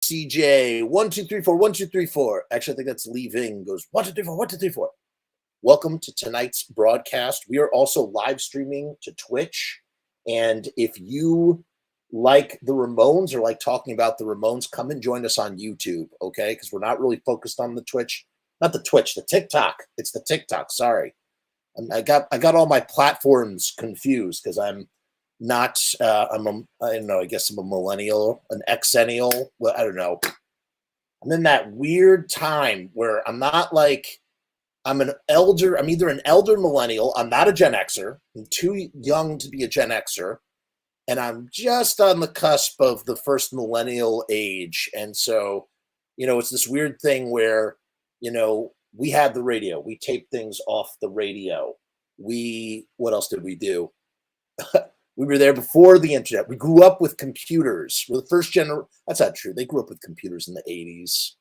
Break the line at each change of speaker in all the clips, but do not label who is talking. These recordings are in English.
CJ, 1 2 3 4 1 2 3 4. Actually, I think that's leaving. Goes 1 2 3 4 1 2 3 4. Welcome to tonight's broadcast. We are also live streaming to Twitch, and if you like the Ramones or like talking about the Ramones, come and join us on YouTube, okay? Because we're not really focused on the Twitch, not the Twitch, the TikTok. It's the TikTok. Sorry, I got all my platforms confused because I'm not. I don't know. I guess I'm a millennial, an exennial. Well, I don't know. I'm in that weird time where I'm not like. I'm either an elder millennial. I'm not a Gen Xer. I'm too young to be a Gen Xer. And I'm just on the cusp of the first millennial age. And so, it's this weird thing where, we had the radio. We taped things off the radio. What else did we do? We were there before the internet. We grew up with computers. We're the first generation. That's not true. They grew up with computers in the 80s.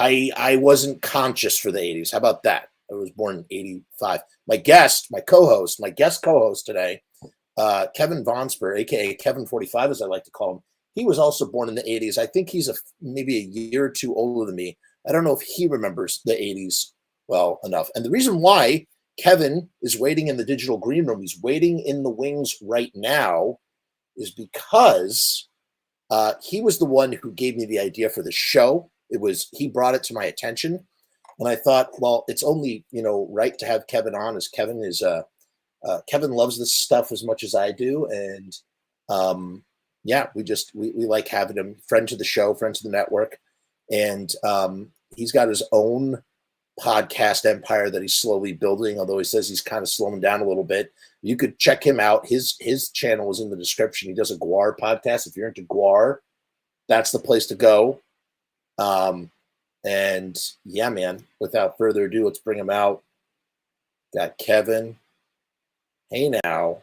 I wasn't conscious for the 80s. How about that? I was born in 85. My guest co-host today, Kevin Vonesper, aka Kevin 45, as I like to call him. He was also born in the 80s. I think he's maybe a year or two older than me. I don't know if he remembers the 80s well enough. And the reason why Kevin is waiting in the digital green room, he's waiting in the wings right now, is because he was the one who gave me the idea for the show. He brought it to my attention, and I thought, well, it's only right to have Kevin on, as Kevin is Kevin loves this stuff as much as I do, and we like having him, friend to the show, friend to the network, and he's got his own podcast empire that he's slowly building, although he says he's kind of slowing down a little bit. You could check him out. His channel is in the description. He does a Guar podcast. If you're into Guar, that's the place to go. And yeah, man, without further ado, let's bring him out. Got Kevin. Hey now.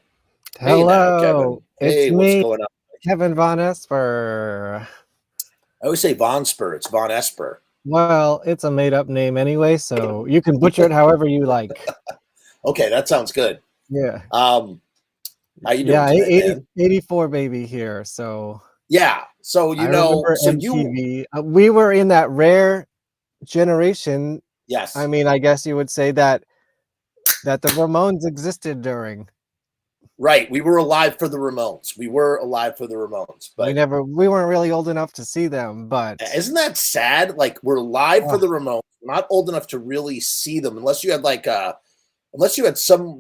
Hello.
Hey,
it's
what's
me,
going on?
Kevin Vonesper.
I always say Vonesper. It's Von Esper.
Well, it's a made-up name anyway, so you can butcher it however you like.
Okay, that sounds good.
Yeah.
How you doing today, man?
84 baby here, so...
Yeah, so
MTV. We were in that rare generation.
Yes.
I mean, I guess you would say that the Ramones existed during.
Right, we were alive for the Ramones. But
we weren't really old enough to see them, but
isn't that sad? Like, we're alive for the Ramones, we're not old enough to really see them, unless you had some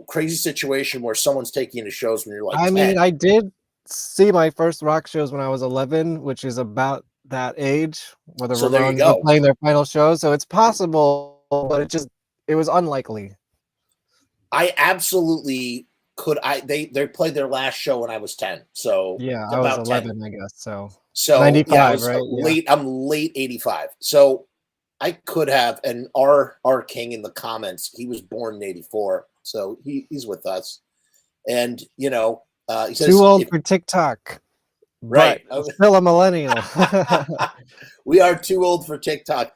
crazy situation where someone's taking you to shows when you're like 10.
I mean, I did see my first rock shows when I was 11, which is about that age where the Ramones were playing their final show. So it's possible, but it was unlikely.
I absolutely could. They played their last show when I was 10. So
yeah, I was 11, 10. I guess. So
95,
yeah, right?
I'm late 85. So I could have, and our king in the comments, he was born in 84. So he's with us. And he says,
too old for TikTok,
right?
Still a millennial.
We are too old for TikTok.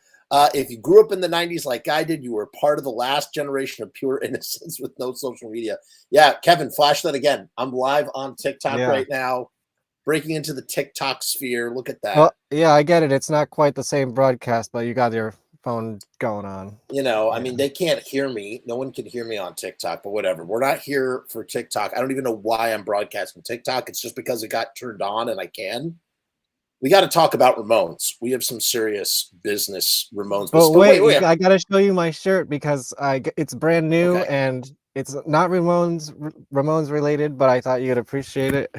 If you grew up in the 90s like I did, you were part of the last generation of pure innocence with no social media. Yeah, Kevin, flash that again. I'm live on TikTok right now, breaking into the TikTok sphere. Look at that.
Well, yeah, I get it. It's not quite the same broadcast, but you got your phone going on.
I mean, they can't hear me. No one can hear me on TikTok, but whatever. We're not here for TikTok. I don't even know why I'm broadcasting TikTok. It's just because it got turned on and I can. We got to talk about Ramones. We have some serious business Ramones.
But wait, I got to show you my shirt because it's brand new and it's not Ramones related, but I thought you'd appreciate it.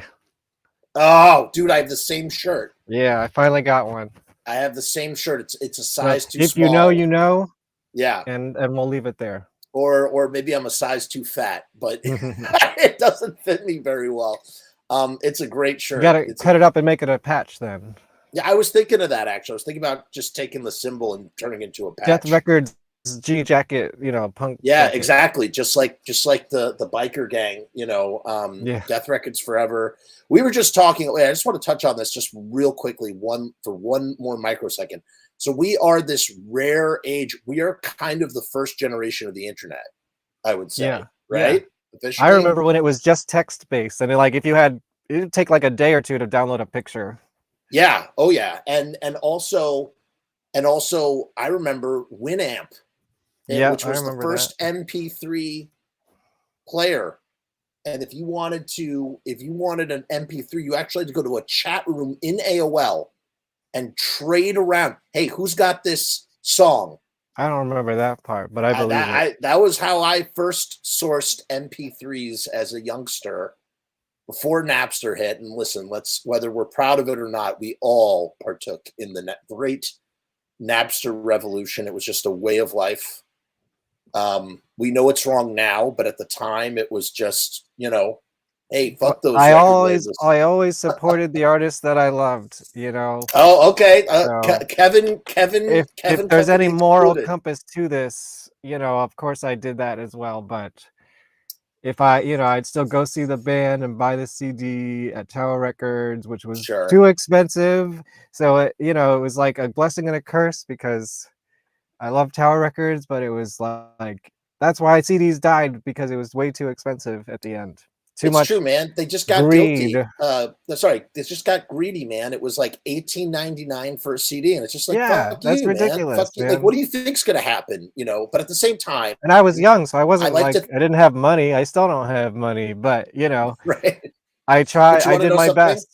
Oh, dude, I have the same shirt.
Yeah, I finally got one.
I have the same shirt. It's a size too
if
small.
If you know.
Yeah.
And we'll leave it there.
Or maybe I'm a size too fat, but it doesn't fit me very well. It's a great shirt.
You gotta cut it up and make it a patch then.
Yeah, I was thinking of that actually. I was thinking about just taking the symbol and turning it into a patch.
Death Records G jacket, punk.
Yeah,
jacket.
exactly. Just like the biker gang, Death Records forever. We were just talking. I just want to touch on this just real quickly, one more microsecond. So we are this rare age. We are kind of the first generation of the internet, I would say.
Yeah.
Right?
Yeah.
Officially?
I remember when it was just text based, and it'd take like a day or two to download a picture.
Yeah. Oh yeah. And also I remember Winamp,
Yeah,
which
I
was the
remember that.
first MP3 player. And if you wanted an MP3, you actually had to go to a chat room in AOL and trade around. Hey, who's got this song?
I don't remember that part, but I believe it.
That was how I first sourced MP3s as a youngster before Napster hit. And listen, whether we're proud of it or not, we all partook in the great Napster revolution. It was just a way of life. We know it's wrong now, but at the time it was just, hey, fuck those record labels.
I always supported the artists that I loved, you know.
Oh, okay.
So
Kevin
if there's any
Company
moral
excluded.
compass to this, of course I did that as well. But if I'd still go see the band and buy the CD at Tower Records, which was too expensive. So it was like a blessing and a curse because I love Tower Records, but it was like that's why CDs died, because it was way too expensive at the end. Too much.
True, man. They just got
greed.
guilty. They just got greedy, man. It was like $18.99 for a CD, and it's just like,
yeah,
fuck
that's
you,
ridiculous,
man. Fuck you.
man.
Like, what do you think's gonna happen? But at the same time,
and I was young, so I wasn't I
like
didn't have money. I still don't have money, but
right.
I tried. I did my best.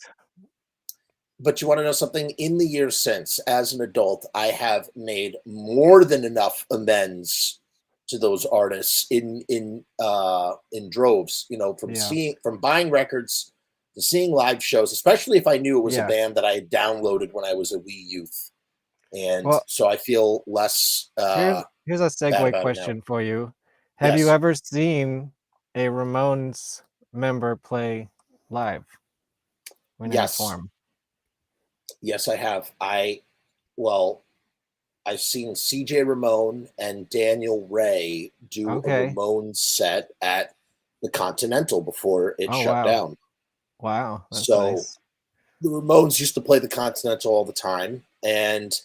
But you want to know something? In the years since, as an adult, I have made more than enough amends to those artists in droves. From buying records to seeing live shows, especially if I knew it was a band that I had downloaded when I was a wee youth, and so I feel less.
Here's a segue question for you: Have you ever seen a Ramones member play live?
Yes. Yes, I have. I've seen CJ Ramone and Daniel Ray do a Ramones set at the Continental before it shut down.
Wow. That's
so
nice.
The Ramones used to play the Continental all the time. And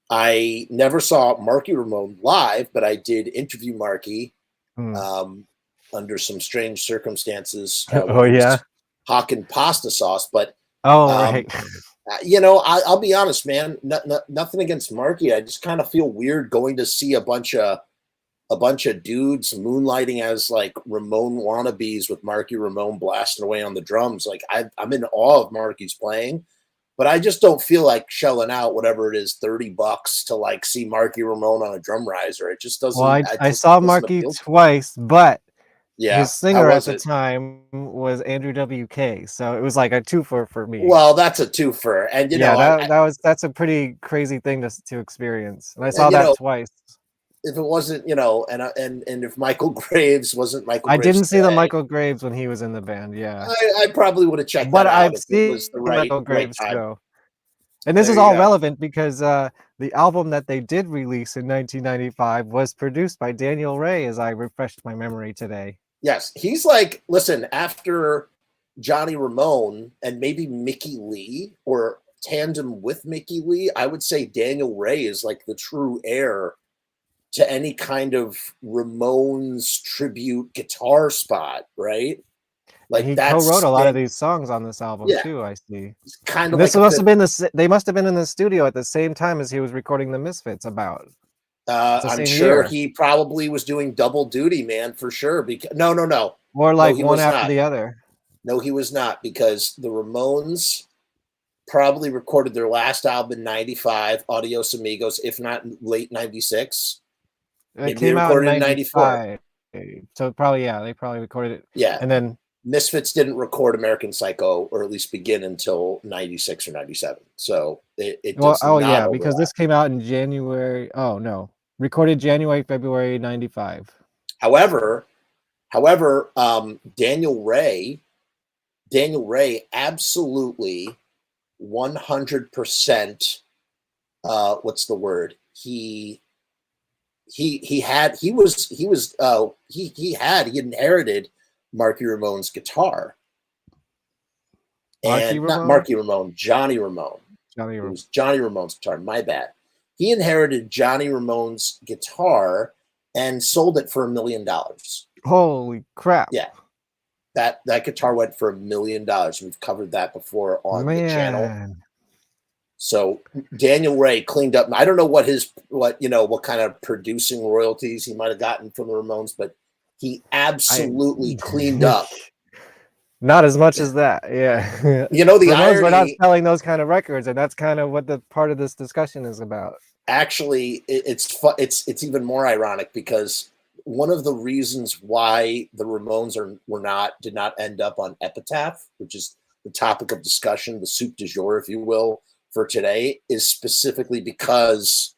I never saw Marky Ramone live, but I did interview Marky under some strange circumstances. Hawking pasta sauce. But
right.
I'll be honest, man. Nothing against Marky. I just kind of feel weird going to see a bunch of dudes moonlighting as like Ramone wannabes with Marky Ramone blasting away on the drums. Like I'm in awe of Marky's playing, but I just don't feel like shelling out whatever it is, $30 to like see Marky Ramone on a drum riser. It just doesn't.
Well, I saw Marky twice, but his singer at the time was Andrew WK, so it was like a twofer for me.
Well, that's a twofer, and
that's a pretty crazy thing to experience, and I saw that twice.
If it wasn't, and if Michael Graves wasn't Michael Graves,
I didn't see the Michael Graves when he was in the band. Yeah,
I probably would have checked that out if it was the
Michael Graves show. And this is all relevant because the album that they did release in 1995 was produced by Daniel Ray, as I refreshed my memory today.
Yes, he's like, listen, after Johnny Ramone and maybe Mickey Lee, or tandem with Mickey Lee, I would say Daniel Ray is like the true heir to any kind of Ramones tribute guitar spot, right?
Like he co-wrote a lot of these songs on this album too. I see.
Kind of.
This must have been they must have been in the studio at the same time as he was recording the Misfits. About.
I'm sure he probably was doing double duty, man, for sure. Because no.
Or like one after the other.
No, he was not, because the Ramones probably recorded their last album in '95, Adios Amigos, if not late '96.
It came out in '94. So probably they probably recorded it.
Yeah,
and then
Misfits didn't record American Psycho, or at least begin until '96 or '97. So it does not overlap.
Because this came out in January. Oh no, recorded February '95.
However, Daniel Ray absolutely 100%. What's the word? He inherited Marky Ramone's guitar. Not Marky Ramone, Johnny Ramone. It was Johnny Ramone's guitar. My bad. He inherited Johnny Ramone's guitar and sold it for $1 million.
Holy crap!
Yeah, that guitar went for $1 million. We've covered that before on the channel. So Daniel Ray cleaned up. I don't know what kind of producing royalties he might have gotten from the Ramones, but he absolutely cleaned up.
Not as much as that, yeah.
You know, the
Ramones
irony,
were not selling those kind of records, and that's kind of what the part of this discussion is about.
Actually, it's even more ironic because one of the reasons why the Ramones did not end up on Epitaph, which is the topic of discussion, the soup du jour, if you will, for today, is specifically because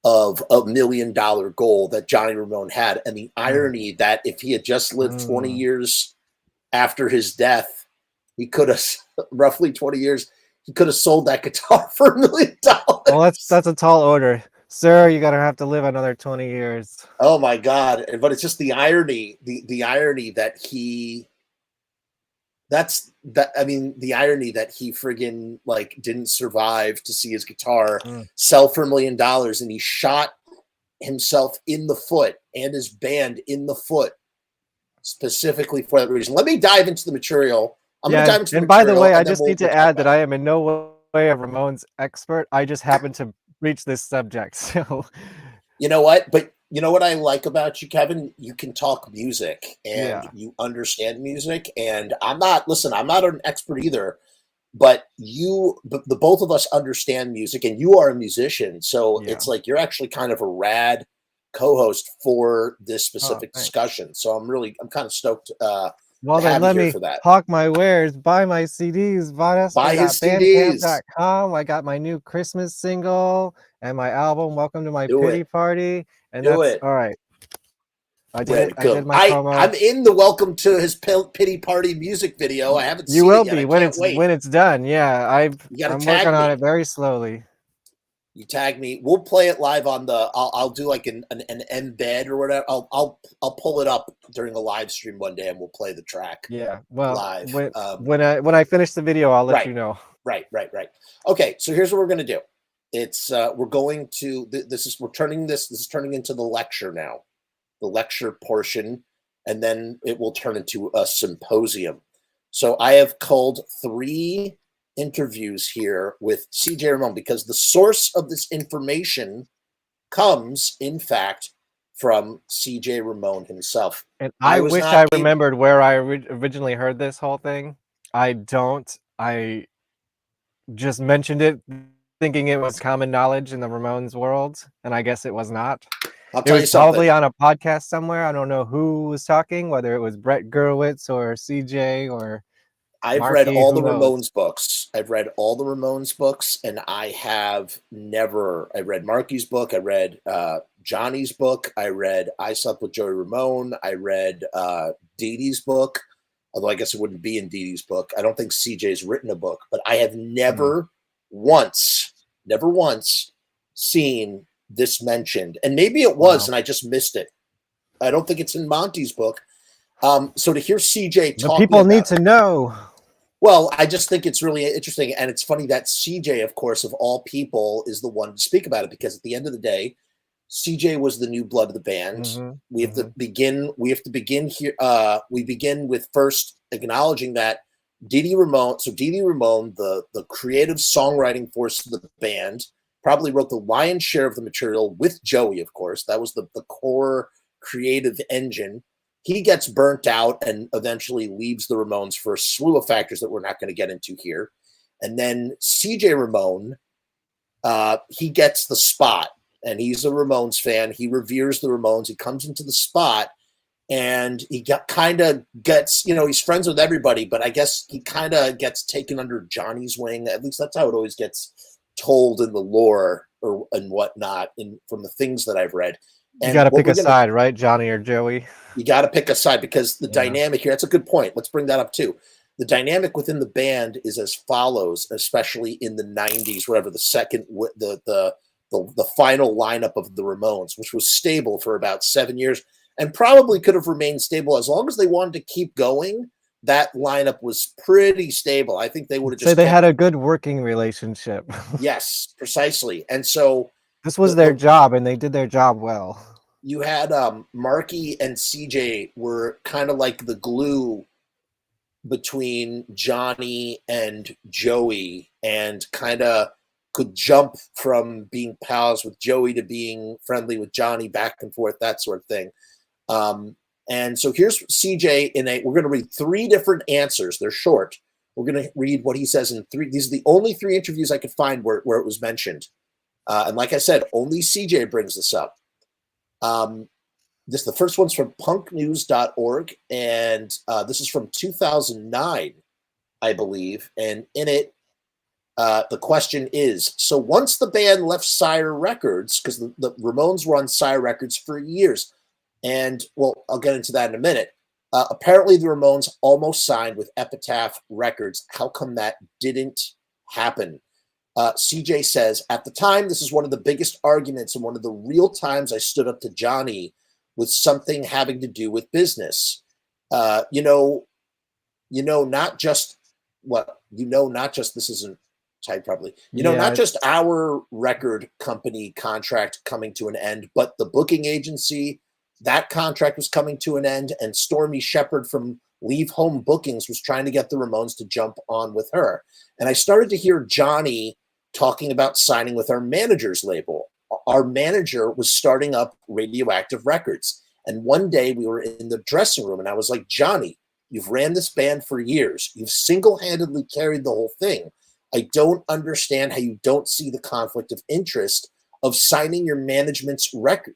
of a $1 million goal that Johnny Ramone had, and the irony that if he had just lived 20 years after his death, he could have roughly 20 years. He could have sold that guitar for $1 million.
Well, that's a tall order, sir. You're gonna have to live another 20 years.
Oh my God! But it's just the irony, the irony that the irony that he friggin' didn't survive to see his guitar sell for $1 million, and he shot himself in the foot and his band in the foot specifically for that reason. Let me dive into the material.
And by the way, I just need to add that I am in no way a Ramones expert. I just happen to reach this subject. So,
you know what? But you know what I like about you, Kevin? You can talk music and you understand music. And I'm not an expert either, but the both of us understand music, and you are a musician. So it's like you're actually kind of a rad co-host for this specific discussion. So I'm kind of stoked.
Well, then let me hawk my wares, buy my CDs, Vonesper.bandcamp.com. I got my new Christmas single and my album, Welcome to My Pity Party. And that's all right. I did my promo.
I'm in the Welcome to His Pity Party music video. I haven't seen it yet.
You will be when it's done. Yeah, I'm working on it very slowly.
You tag me. We'll play it live on the. I'll do like an embed or whatever. I'll pull it up during a live stream one day, and we'll play the track.
Yeah, well,
live.
When I finish the video, I'll let you know.
Right. Okay, so here's what we're gonna do. It's we're going to this is turning into the lecture now, the lecture portion, and then it will turn into a symposium. So I have called 3 interviews here with CJ Ramone because the source of this information comes, in fact, from CJ Ramone himself.
And I wish I remembered where I originally heard this whole thing. I don't. I just mentioned it thinking it was common knowledge in the Ramones world, and I guess it was not.
It was
probably on a podcast somewhere. I don't know who was talking, whether it was Brett Gurewitz or CJ or
I've read all the Ramones books. I've read all the Ramones books, and I read Marky's book. I read Johnny's book. I read I Slept with Joey Ramone. I read Dee Dee's book, although I guess it wouldn't be in Dee Dee's book. I don't think CJ's written a book, but I have never once seen this mentioned. And maybe it was, and I just missed it. I don't think it's in Monty's book. So to hear CJ talk,
people need to know.
Well, I just think it's really interesting, and it's funny that CJ, of course, of all people, is the one to speak about it, because at the end of the day, CJ was the new blood of the band. We have to begin. We have to begin here. We begin with first acknowledging that Dee Dee Ramone. So Dee Dee Ramone, the creative songwriting force of the band, probably wrote the lion's share of the material with Joey. Of course, that was the core creative engine. He gets burnt out and eventually leaves the Ramones for a slew of factors that we're not going to get into here. And then CJ Ramone, he gets the spot, and he's a Ramones fan. He reveres the Ramones. He comes into the spot, and he kind of gets, he's friends with everybody, but I guess he kind of gets taken under Johnny's wing. At least that's how it always gets told in the lore and whatnot from the things that I've read.
And you got to pick a side, right? Johnny or Joey?
You got to pick a side, because the dynamic here, that's a good point. Let's bring that up too. The dynamic within the band is as follows, especially in the 90s, whatever, the final lineup of the Ramones, which was stable for about 7 years and probably could have remained stable as long as they wanted to keep going. That lineup was pretty stable. I think they would have just
they had a good working relationship.
Yes, precisely. And so
this was their job, and they did their job well.
You had Marky and CJ were kind of like the glue between Johnny and Joey, and kind of could jump from being pals with Joey to being friendly with Johnny, back and forth, that sort of thing. And so here's CJ we're going to read 3 different answers. They're short. We're going to read what he says in 3. These are the only 3 interviews I could find where it was mentioned. And like I said, only CJ brings this up. The first one's from punknews.org, and this is from 2009, I believe. And in it, the question is, so once the band left Sire Records, because the Ramones were on Sire Records for years, and, well, I'll get into that in a minute. Apparently, the Ramones almost signed with Epitaph Records. How come that didn't happen? CJ says, at the time, this is one of the biggest arguments and one of the real times I stood up to Johnny with something having to do with business. Not just this isn't typed properly. Not just our record company contract coming to an end, but the booking agency, that contract was coming to an end, and Stormy Shepard from Leave Home Bookings was trying to get the Ramones to jump on with her. And I started to hear Johnny talking about signing with our manager's label. Our manager was starting up Radioactive Records. And one day we were in the dressing room and I was like, Johnny, you've ran this band for years. You've single-handedly carried the whole thing. I don't understand how you don't see the conflict of interest of signing to your management's record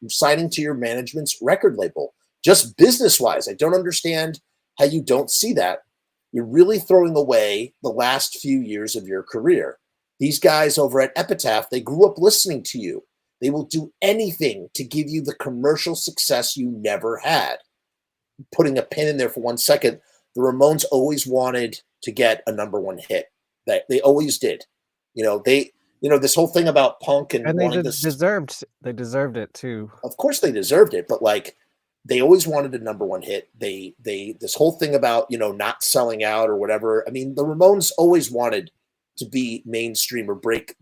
label. Just business-wise, I don't understand how you don't see that. You're really throwing away the last few years of your career. These guys over at Epitaph, they grew up listening to you. They will do anything to give you the commercial success you never had. Putting a pin in there for 1 second, the Ramones always wanted to get a #1 hit. They always did. This whole thing about punk and
they deserved it too.
Of course they deserved it, but like they always wanted a #1 hit. They this whole thing about not selling out or whatever. I mean, the Ramones always wanted to be mainstream or break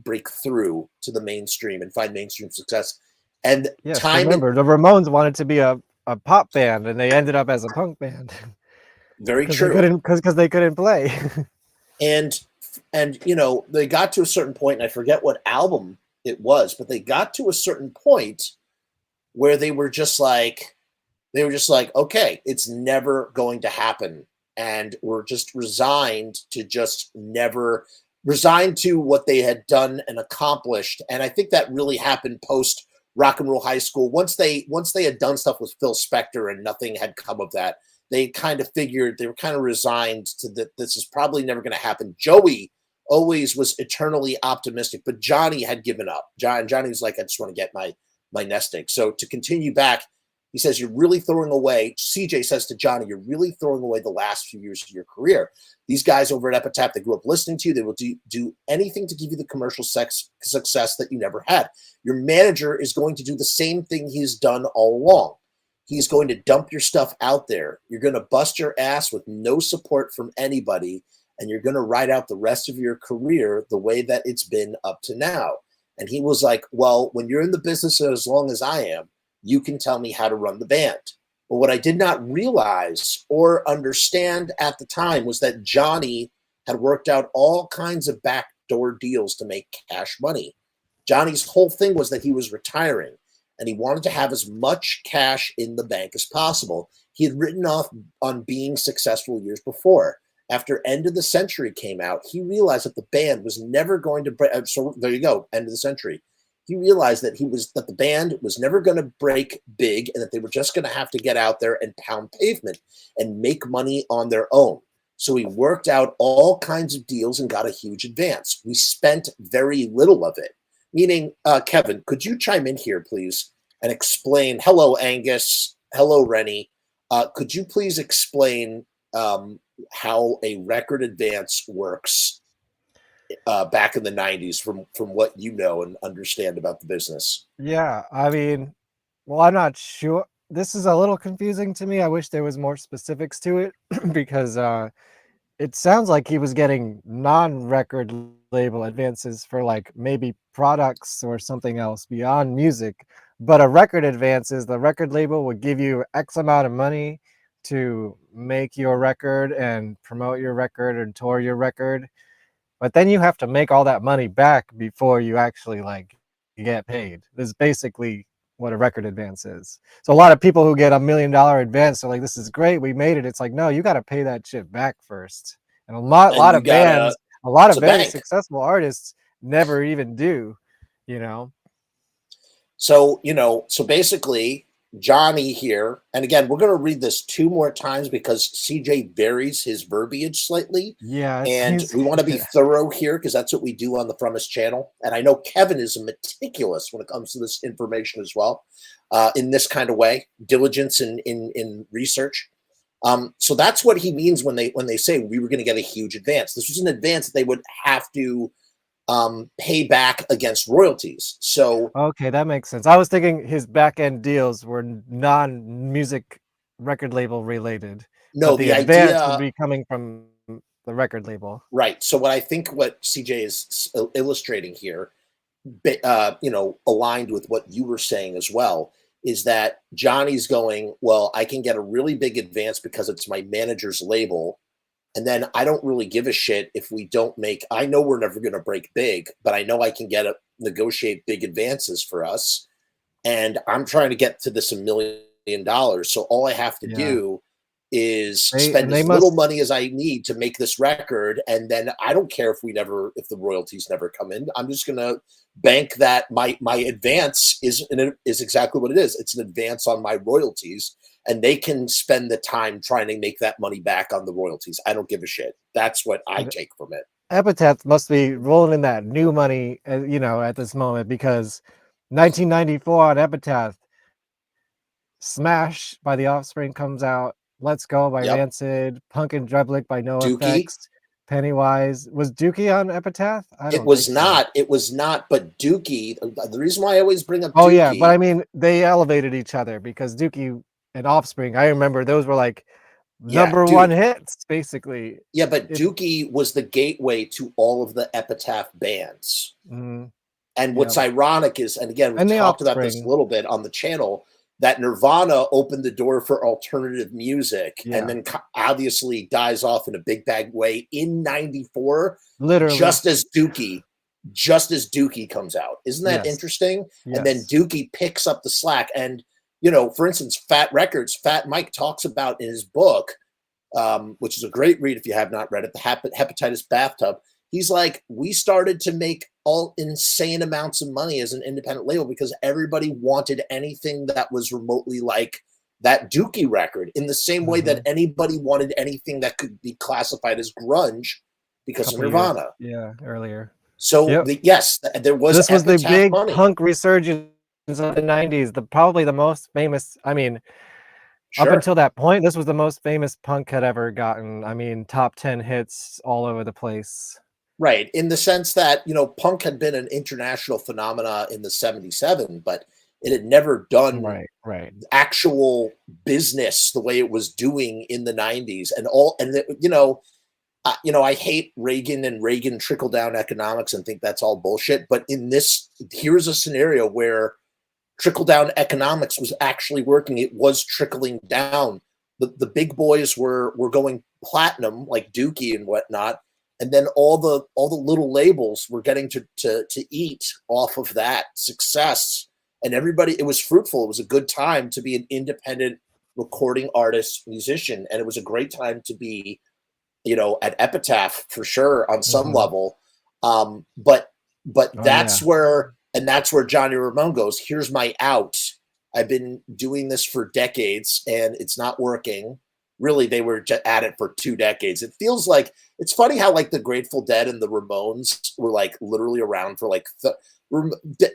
through to the mainstream and find mainstream success. And
yes, remember the Ramones wanted to be a pop band and they ended up as a punk band.
Very true.
Because they couldn't play.
And they got to a certain point, and I forget what album it was, but they got to a certain point where they were just like, okay, it's never going to happen. And we're just resigned to what they had done and accomplished. And I think that really happened post Rock and Roll High School. Once they had done stuff with Phil Spector and nothing had come of that, they kind of figured, they were kind of resigned to that this is probably never going to happen. Joey always was eternally optimistic, but Johnny had given up. Johnny was like, I just want to get my nest egg. So to continue back, he says, you're really throwing away, CJ says to Johnny, you're really throwing away the last few years of your career. These guys over at Epitaph, they grew up listening to you. They will do anything to give you the commercial success that you never had. Your manager is going to do the same thing he's done all along. He's going to dump your stuff out there. You're going to bust your ass with no support from anybody, and you're going to ride out the rest of your career the way that it's been up to now. And he was like, well, when you're in the business as long as I am, you can tell me how to run the band. But what I did not realize or understand at the time was that Johnny had worked out all kinds of backdoor deals to make cash money. Johnny's whole thing was that he was retiring, and he wanted to have as much cash in the bank as possible. He had written off on being successful years before. After End of the Century came out, he realized that the band was never going to break. So there you go, End of the Century. He realized that the band was never going to break big, and that they were just going to have to get out there and pound pavement and make money on their own. So he worked out all kinds of deals and got a huge advance. We spent very little of it. Meaning, Kevin, could you chime in here, please, and explain? Hello, Angus. Hello, Rennie. Could you please explain how a record advance works back in the 90s from what you know and understand about the business?
Yeah, I mean, well, I'm not sure. This is a little confusing to me. I wish there was more specifics to it because it sounds like he was getting non-record label advances for like maybe products or something else beyond music. But a record advances, the record label would give you X amount of money to make your record and promote your record and tour your record. but then you have to make all that money back before you actually like get paid. This is basically what a record advance is. So a lot of people who get $1 million advance are like, this is great, we made it. It's like, no, you got to pay that shit back first. And a lot of bands, a lot of very successful artists never even do, you know.
So, you know, so basically Johnny here, and again, we're going to read this 2 more times because CJ varies his verbiage slightly.
Yeah.
And we want to be thorough here because that's what we do on the Frumess channel. And I know Kevin is meticulous when it comes to this information as well, in this kind of way, diligence in research. So that's what he means when they say we were going to get a huge advance. This was an advance that they would have to pay back against royalties. So
okay, that makes sense. I was thinking his back end deals were non-music record label related.
No,
the advance would be coming from the record label.
Right. So what CJ is illustrating here, you know, aligned with what you were saying as well, is that Johnny's going, well, I can get a really big advance because it's my manager's label. And then I don't really give a shit if we don't make, I know we're never going to break big, but I know I can negotiate big advances for us. And I'm trying to get to this $1 million. So all I have to do is spend as little money as I need to make this record. And then I don't care if the royalties never come in. I'm just going to bank that my advance is exactly what it is. It's an advance on my royalties. And they can spend the time trying to make that money back on the royalties. I don't give a shit. That's what I take from it.
Epitaph must be rolling in that new money, you know, at this moment, because 1994 on Epitaph, Smash by The Offspring comes out, Let's Go by Rancid, Punk and Drublick by No Effects, Pennywise. Was Dookie on Epitaph?
It was not. It was not. But Dookie, the reason why I always bring up Dookie.
Oh, yeah. But I mean, they elevated each other because Dookie and Offspring, I remember those were like number one hits, basically.
Yeah, but Dookie was the gateway to all of the Epitaph bands.
Mm-hmm.
And what's ironic is, and again, we talked about this a little bit on the channel, that Nirvana opened the door for alternative music and then obviously dies off in a big bag way in 94,
literally
just as Dookie comes out. Isn't that interesting? Yes. And then Dookie picks up the slack. And, you know, for instance, Fat Mike talks about in his book, which is a great read if you have not read it, The Hepatitis Bathtub. He's like, we started to make all insane amounts of money as an independent label because everybody wanted anything that was remotely like that Dookie record, in the same way that anybody wanted anything that could be classified as grunge because of Nirvana.
Earlier.
So there was.
This was the big punk resurgence of the 90s. Probably the most famous. I mean, up until that point, this was the most famous punk had ever gotten. I mean, top 10 hits all over the place.
Right, in the sense that, you know, punk had been an international phenomena in the 77, but it had never done actual business the way it was doing in the 90s. I hate Reagan and Reagan trickle-down economics and think that's all bullshit. But here's a scenario where trickle-down economics was actually working. It was trickling down. The big boys were going platinum, like Dookie and whatnot. And then all the little labels were getting to eat off of that success. And everybody, it was fruitful. It was a good time to be an independent recording artist, musician. And it was a great time to be, you know, at Epitaph for sure on some level. But that's where Johnny Ramone goes, here's my out. I've been doing this for decades and it's not working. Really, they were at it for 2 decades. It feels like, it's funny how like the Grateful Dead and the Ramones were like literally around for like,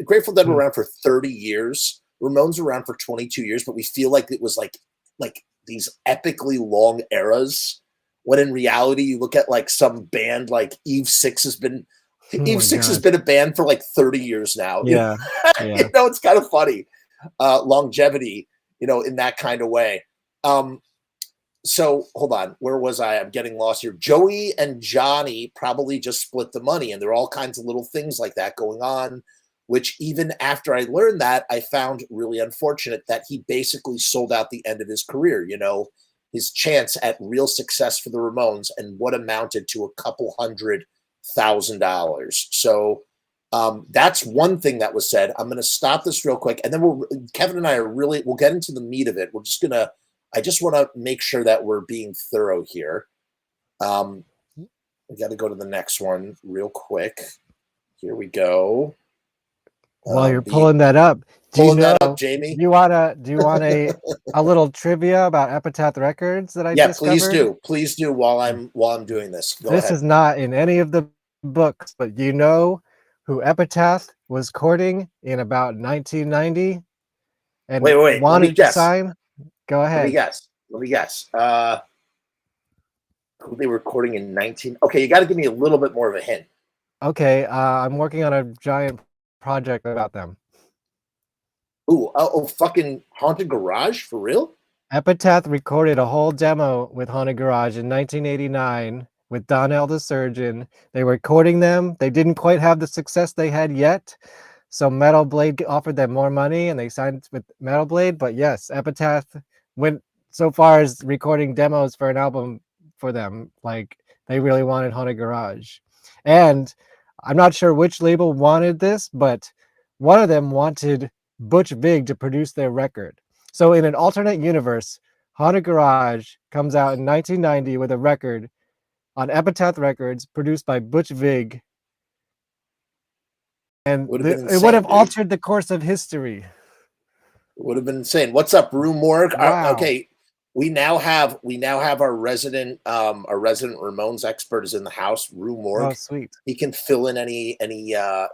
Grateful Dead were around for 30 years. Ramones were around for 22 years, but we feel like it was like these epically long eras. When in reality, you look at like some band like Eve Six has been a band for like 30 years now.
Yeah.
You know, it's kind of funny. Longevity, you know, in that kind of way. So hold on, where was I? I'm getting lost here. Joey and Johnny probably just split the money, and there are all kinds of little things like that going on, which even after I learned that, I found really unfortunate that he basically sold out the end of his career, you know, his chance at real success for the Ramones and what amounted to a couple hundred $1,000. So that's one thing that was said. I'm going to stop this real quick, and then Kevin and I we'll get into the meat of it. I just want to make sure that we're being thorough here. We got to go to the next one real quick. Here we go.
While you're pulling that up,
Jamie,
do you want a little trivia about Epitaph Records that I discovered?
Please do while I'm doing this. Go
this
ahead.
Is not in any of the books, but you know who Epitaph was courting in about 1990 and
wait,
wanted to sign? Go ahead.
Let me guess. Who they were courting in 19? Okay, you got to give me a little bit more of a hint.
Okay, I'm working on a giant project about them.
Oh, fucking Haunted Garage, for real?
Epitaph recorded a whole demo with Haunted Garage in 1989 with Donnell the Surgeon. They were recording them. They didn't quite have the success they had yet, so Metal Blade offered them more money and they signed with Metal Blade. But yes, Epitaph went so far as recording demos for an album for them. Like, they really wanted Haunted Garage. And I'm not sure which label wanted this, but one of them wanted Butch Vig to produce their record. So in an alternate universe, Haunted Garage comes out in 1990 with a record on Epitaph Records produced by Butch Vig. And it would have altered the course of history.
It would have been insane. What's up, Rue Morg?
Wow.
Okay, we now have our resident Ramones expert is in the house, Rue Morg.
Oh, sweet.
He can fill in any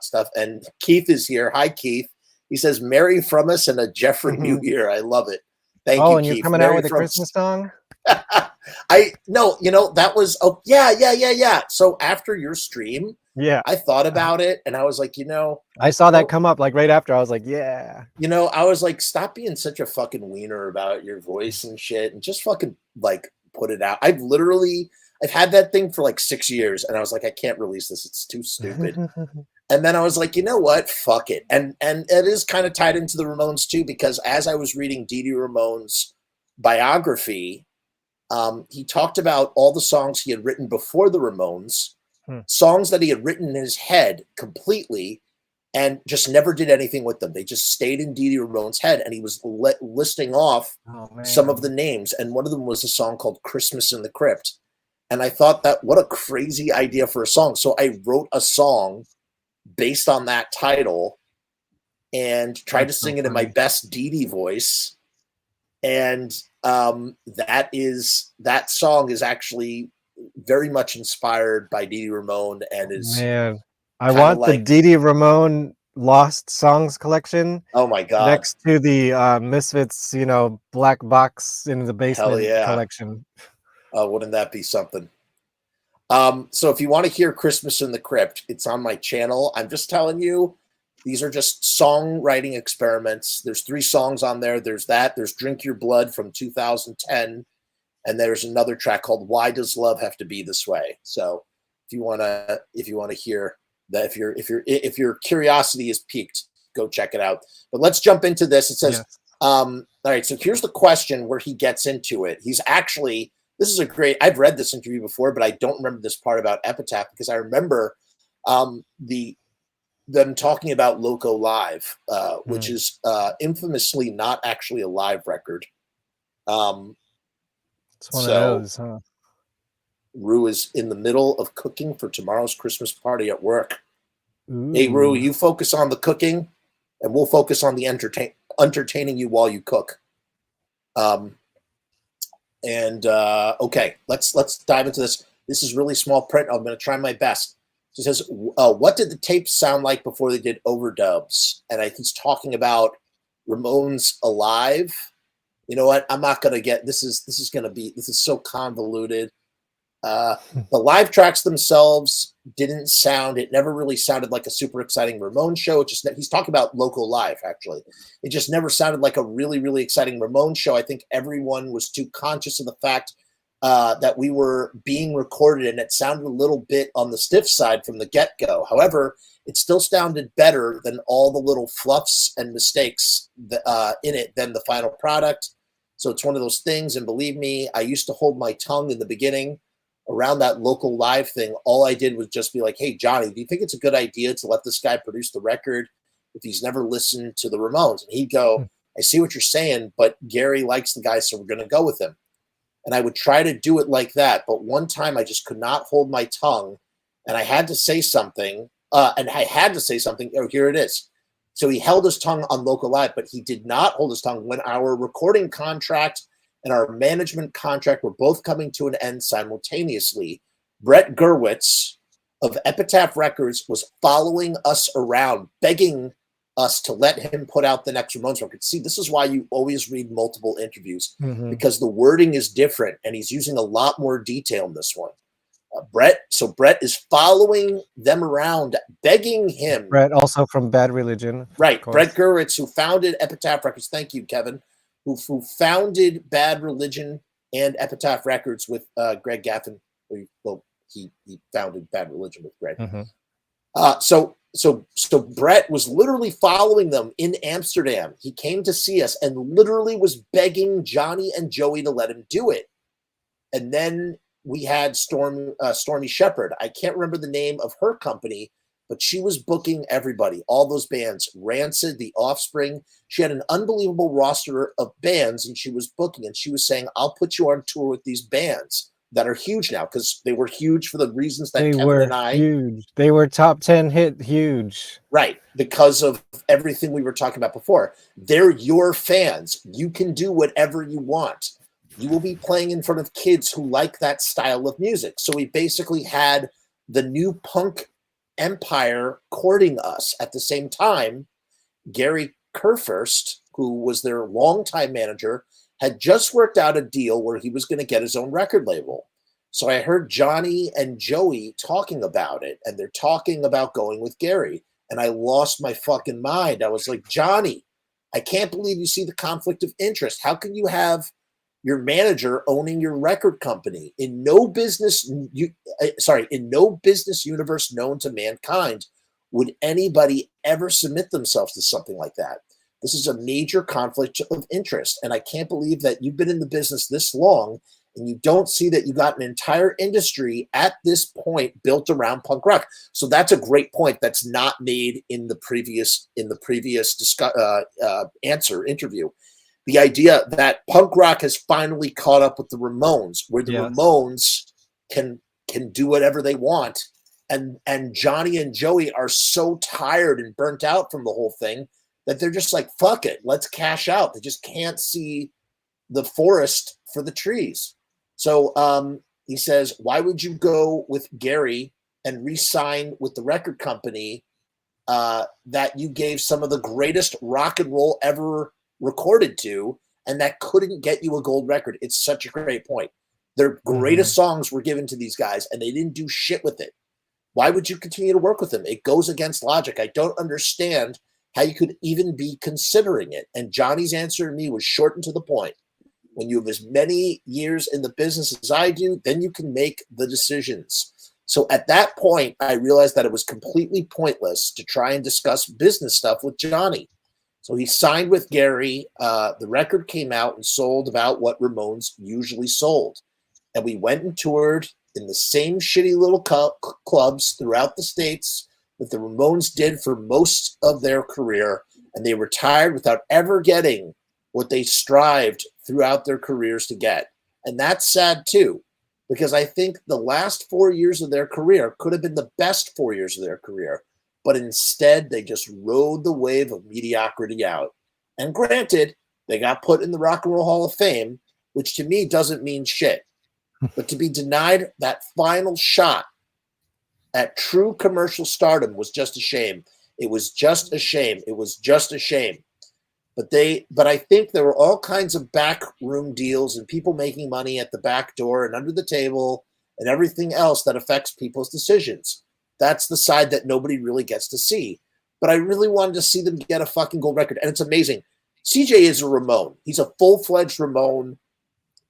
stuff. And Keith is here. Hi, Keith. He says, "Merry Frumess and a Jeffrey New Year." I love it. Thank you, Keith.
And you're coming out with a Christmas song?
That was, yeah. So after your stream, I thought about it and I was like,
I saw that come up like right after. I was like, yeah.
I was like, stop being such a fucking wiener about your voice and shit and just fucking like put it out. I've had that thing for like 6 years and I was like, I can't release this. It's too stupid. And then I was like, you know what? Fuck it. And it is kind of tied into the Ramones too, because as I was reading Dee Dee Ramone's biography, he talked about all the songs he had written before the Ramones, songs that he had written in his head completely and just never did anything with them. They just stayed in Dee Dee Ramone's head, and he was listing off some of the names, and one of them was a song called Christmas in the Crypt. And I thought that what a crazy idea for a song. So I wrote a song based on that title and tried to sing it in my best Dee Dee voice. And that song is actually very much inspired by Dee Dee Ramone and is
I want the Dee Dee Ramone Lost Songs collection.
Oh my god!
Next to the Misfits, black box in the basement collection.
Wouldn't that be something? So if you want to hear Christmas in the Crypt, it's on my channel. I'm just telling you, these are just songwriting experiments. There's 3 songs on there. There's Drink Your Blood from 2010. And there's another track called Why Does Love Have to Be This Way? So if you want to hear that, if your curiosity is piqued, go check it out. But let's jump into this. It says, all right, so here's the question where he gets into it. This is a great, I've read this interview before, but I don't remember this part about Epitaph because I remember them talking about Loco Live, which is infamously not actually a live record.
It's one of those, huh?
Rue is in the middle of cooking for tomorrow's Christmas party at work.
Ooh.
Hey, Rue, you focus on the cooking, and we'll focus on the entertaining you while you cook. Okay, let's dive into this. This is really small print. I'm going to try my best. It says, what did the tapes sound like before they did overdubs? And he's talking about Ramones Alive. You know what? I'm not going to get, this is so convoluted. The live tracks themselves it never really sounded like a super exciting Ramones show. He's talking about Loco Live, actually. It just never sounded like a really, really exciting Ramones show. I think everyone was too conscious of the fact that we were being recorded, and it sounded a little bit on the stiff side from the get-go. However, it still sounded better than all the little fluffs and mistakes in it than the final product. So it's one of those things, and believe me, I used to hold my tongue in the beginning around that local live thing, all I did was just be like, hey, Johnny, do you think it's a good idea to let this guy produce the record if he's never listened to the Ramones? And he'd go, I see what you're saying, but Gary likes the guy, so we're going to go with him. And I would try to do it like that. But one time I just could not hold my tongue, and I had to say something. Oh, here it is. So he held his tongue on Local Live, but he did not hold his tongue when our recording contract and our management contract were both coming to an end simultaneously. Brett Gurewitz of Epitaph Records was following us around, begging us to let him put out the next Ramones record. See, this is why you always read multiple interviews, because the wording is different, and he's using a lot more detail in this one. Brett is following them around, begging him.
Brett, also from Bad Religion.
Right. Brett Gurewitz, who founded Epitaph Records. Thank you, Kevin. Who founded Bad Religion and Epitaph Records with Greg Gaffin. Well, he founded Bad Religion with Greg. So Brett was literally following them in Amsterdam. He came to see us and literally was begging Johnny and Joey to let him do it. And then we had Stormy Shepherd. I can't remember the name of her company, but she was booking everybody, all those bands, Rancid, The Offspring. She had an unbelievable roster of bands, and she was booking, and she was saying, I'll put you on tour with these bands that are huge now, because they were huge for the reasons that Kevin and I...
huge. They were top 10 hit huge.
Right, because of everything we were talking about before. They're your fans. You can do whatever you want. You will be playing in front of kids who like that style of music. So we basically had the new punk empire courting us. At the same time, Gary Kurfirst, who was their longtime manager, had just worked out a deal where he was going to get his own record label. So I heard Johnny and Joey talking about it, and they're talking about going with Gary. And I lost my fucking mind. I was like, Johnny, I can't believe you see the conflict of interest. How can you have your manager owning your record company? In no business universe known to mankind would anybody ever submit themselves to something like that. This is a major conflict of interest, and I can't believe that you've been in the business this long and you don't see that you got an entire industry at this point built around punk rock. So that's a great point that's not made in the previous interview. The idea that punk rock has finally caught up with the Ramones, where the Ramones can do whatever they want. And Johnny and Joey are so tired and burnt out from the whole thing that they're just like, fuck it, let's cash out. They just can't see the forest for the trees. So he says, why would you go with Gary and re-sign with the record company that you gave some of the greatest rock and roll ever recorded to, and that couldn't get you a gold record? It's such a great point. Their greatest songs were given to these guys, and they didn't do shit with it. Why would you continue to work with them? It goes against logic. I don't understand how you could even be considering it. And Johnny's answer to me was short and to the point. When you have as many years in the business as I do, then you can make the decisions. So at that point, I realized that it was completely pointless to try and discuss business stuff with Johnny. So he signed with Gary. The record came out and sold about what Ramones usually sold. And we went and toured in the same shitty little clubs throughout the States that the Ramones did for most of their career. And they retired without ever getting what they strived throughout their careers to get. And that's sad too, because I think the last 4 years of their career could have been the best 4 years of their career. But instead, they just rode the wave of mediocrity out. And granted, they got put in the Rock and Roll Hall of Fame, which to me doesn't mean shit. But to be denied that final shot at true commercial stardom was just a shame. It was just a shame. It was just a shame. But I think there were all kinds of backroom deals and people making money at the back door and under the table and everything else that affects people's decisions. That's the side that nobody really gets to see. But I really wanted to see them get a fucking gold record. And it's amazing. CJ is a Ramone. He's a full-fledged Ramone.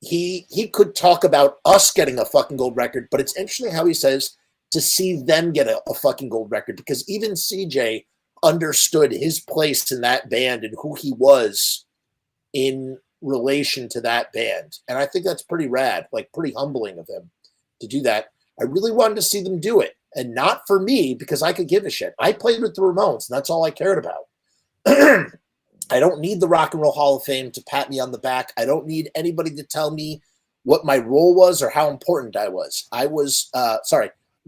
He could talk about us getting a fucking gold record, but it's interesting how he says to see them get a fucking gold record, because even CJ understood his place in that band and who he was in relation to that band. And I think that's pretty rad, like pretty humbling of him. to do that. I really wanted to see them do it, and not for me because I could give a shit. I played with the Ramones, and that's all I cared about. I don't need the Rock and Roll Hall of Fame to pat me on the back. I don't need anybody to tell me what my role was or how important I was.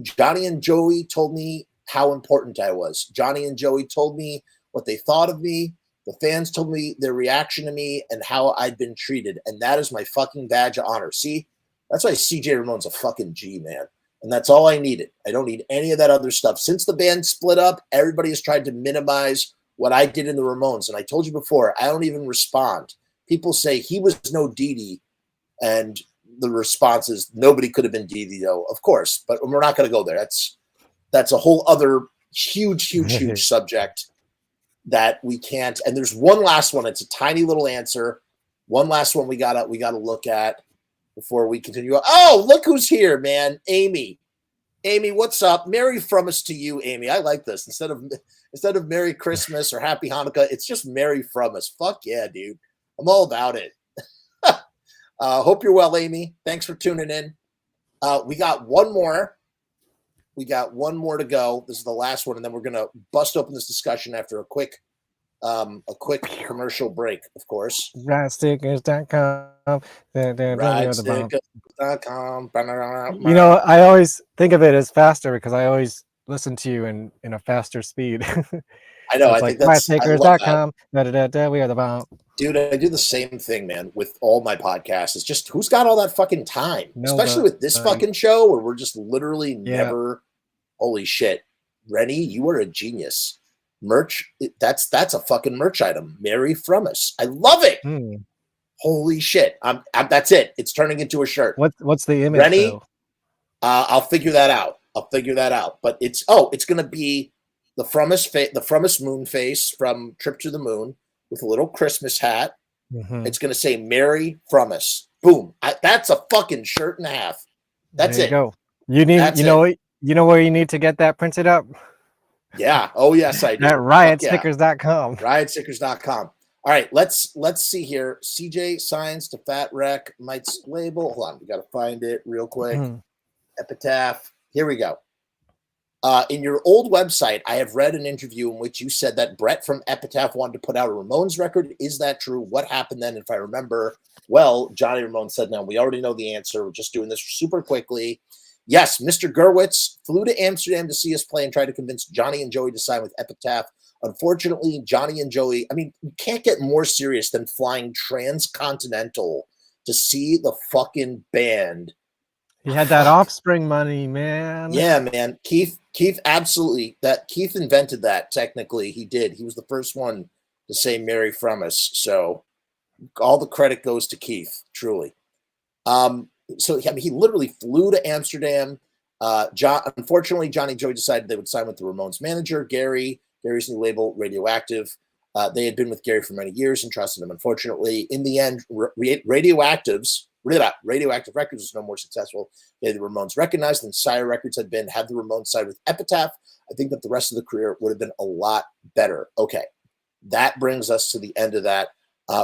Johnny and Joey told me how important I was. Johnny and Joey told me what they thought of me. The fans told me their reaction to me and how I'd been treated. And that is my fucking badge of honor. See, that's why CJ Ramone's a fucking G, man. And that's all I needed. I don't need any of that other stuff. Since the band split up, everybody has tried to minimize what I did in the Ramones. And I told you before, I don't even respond. People say he was no Dee Dee. And the response is nobody could have been Dee Dee, though, of course. But we're not going to go there. That's a whole other huge subject that we can't. And there's one last one. It's a tiny little answer. One last one we gotta look at before we continue. Oh, look who's here, man. Amy, what's up? Merry Frumess to you, Amy. I like this. Instead of Merry Christmas or Happy Hanukkah, it's just Merry Frumess. Fuck yeah, dude. I'm all about it. Hope you're well, Amy. Thanks for tuning in. We got one more. We got one more to go. This is the last one, and then we're gonna bust open this discussion after a quick commercial break, of course.
Ratstickers.com.
Ratstickers.com.
You know, I always think of it as faster because I always listen to you in a faster speed.
I know.
So
I think that's
ratstickers.com. We are the bomb.
Dude, I do the same thing, man, with all my podcasts. It's just who's got all that fucking time? Especially with this fucking show where we're just literally never. Holy shit. Rennie, you are a genius. Merch, that's a fucking merch item. Merry Frumess. I love it. Holy shit. That's it. It's turning into a shirt.
What's the image?
Rennie, I'll figure that out. But it's gonna be the Frumess moon face from Trip to the Moon with a little Christmas hat. It's going to say Merry Frumess. Boom. That's a fucking shirt and a half. That's it.
Go. You know where you need to get that printed up?
Yeah. Oh, yes, I do.
At riotstickers.com.
Riotstickers.com. All right, let's see here. CJ signs to Fat Wreck Mike's label. Hold on, we got to find it real quick. Epitaph. Here we go. In your old website, I have read an interview in which you said that Brett from Epitaph wanted to put out a Ramones record. Is that true? What happened then? If I remember, well, Johnny Ramone said, no, we already know the answer. We're just doing this super quickly. Yes, Mr. Gurewitz flew to Amsterdam to see us play and tried to convince Johnny and Joey to sign with Epitaph. Unfortunately, Johnny and Joey, I mean, you can't get more serious than flying transcontinental to see the fucking band.
He had that Offspring money, man.
Yeah, man. Keith absolutely. Keith invented that, technically. He did. He was the first one to say Merry Frumess. So all the credit goes to Keith, truly. So I mean, he literally flew to Amsterdam. Unfortunately, Johnny and Joey decided they would sign with the Ramones manager, Gary's new label, Radioactive. They had been with Gary for many years and trusted him. Unfortunately, in the end, Radioactive Records was no more successful. The Ramones recognized, and Sire Records had the Ramones side with Epitaph. I think that the rest of the career would have been a lot better. Okay, that brings us to the end of that.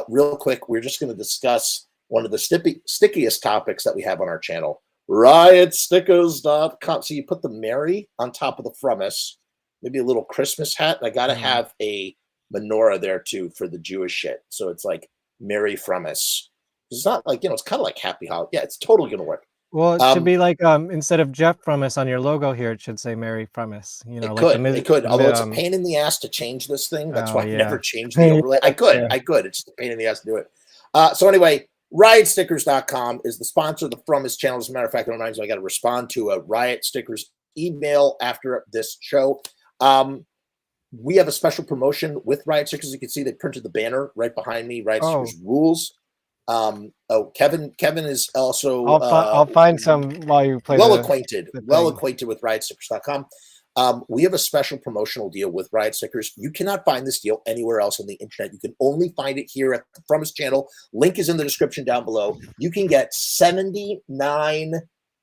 Real quick, we're just going to discuss one of the stickiest topics that we have on our channel, riotstickers.com. So you put the Merry on top of the Frumess, maybe a little Christmas hat. And I got to have a menorah there too for the Jewish shit. So it's like Merry Frumess. It's not like, it's kind of like Happy Holiday. Yeah, it's totally going to work.
Well, it should be like, instead of Jeff Frumess on your logo here, it should say Merry Frumess.
It could. Although it's a pain in the ass to change this thing. That's why I never changed the overlay. I could. It's just a pain in the ass to do it. So anyway, riotstickers.com is the sponsor of the Frumess channel. As a matter of fact, it reminds me, I got to respond to a Riot Stickers email after this show. We have a special promotion with Riot Stickers. You can see they printed the banner right behind me. Riot Stickers rules. Kevin is also
I'll find some while you play.
Well acquainted with riotstickers.com. We have a special promotional deal with Riot Stickers. You cannot find this deal anywhere else on the internet. You can only find it here at the Frumess channel. Link is in the description down below. You can get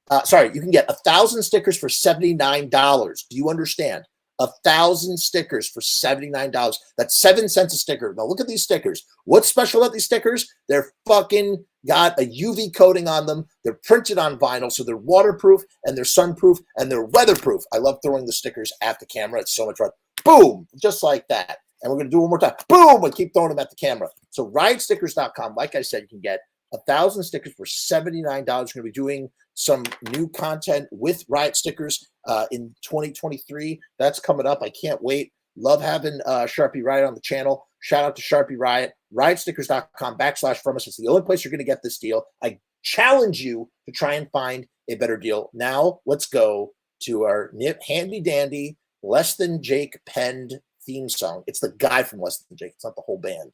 1,000 stickers for $79. Do you understand? 1,000 stickers for $79. That's 7 cents a sticker. Now look at these stickers. What's special about these stickers? They're fucking got a UV coating on them. They're printed on vinyl, so they're waterproof and they're sunproof and they're weatherproof. I love throwing the stickers at the camera. It's so much fun. Boom, just like that. And we're going to do it one more time. Boom, and keep throwing them at the camera. So riotstickers.com, like I said, you can get 1,000 stickers for $79. We're going to be doing some new content with Riot Stickers in 2023. That's coming up. I can't wait. Love having Sharpie Riot on the channel. Shout out to Sharpie Riot. Riotstickers.com/Frumess. It's the only place you're going to get this deal. I challenge you to try and find a better deal. Now, let's go to our handy dandy Less Than Jake penned theme song. It's the guy from Less Than Jake. It's not the whole band.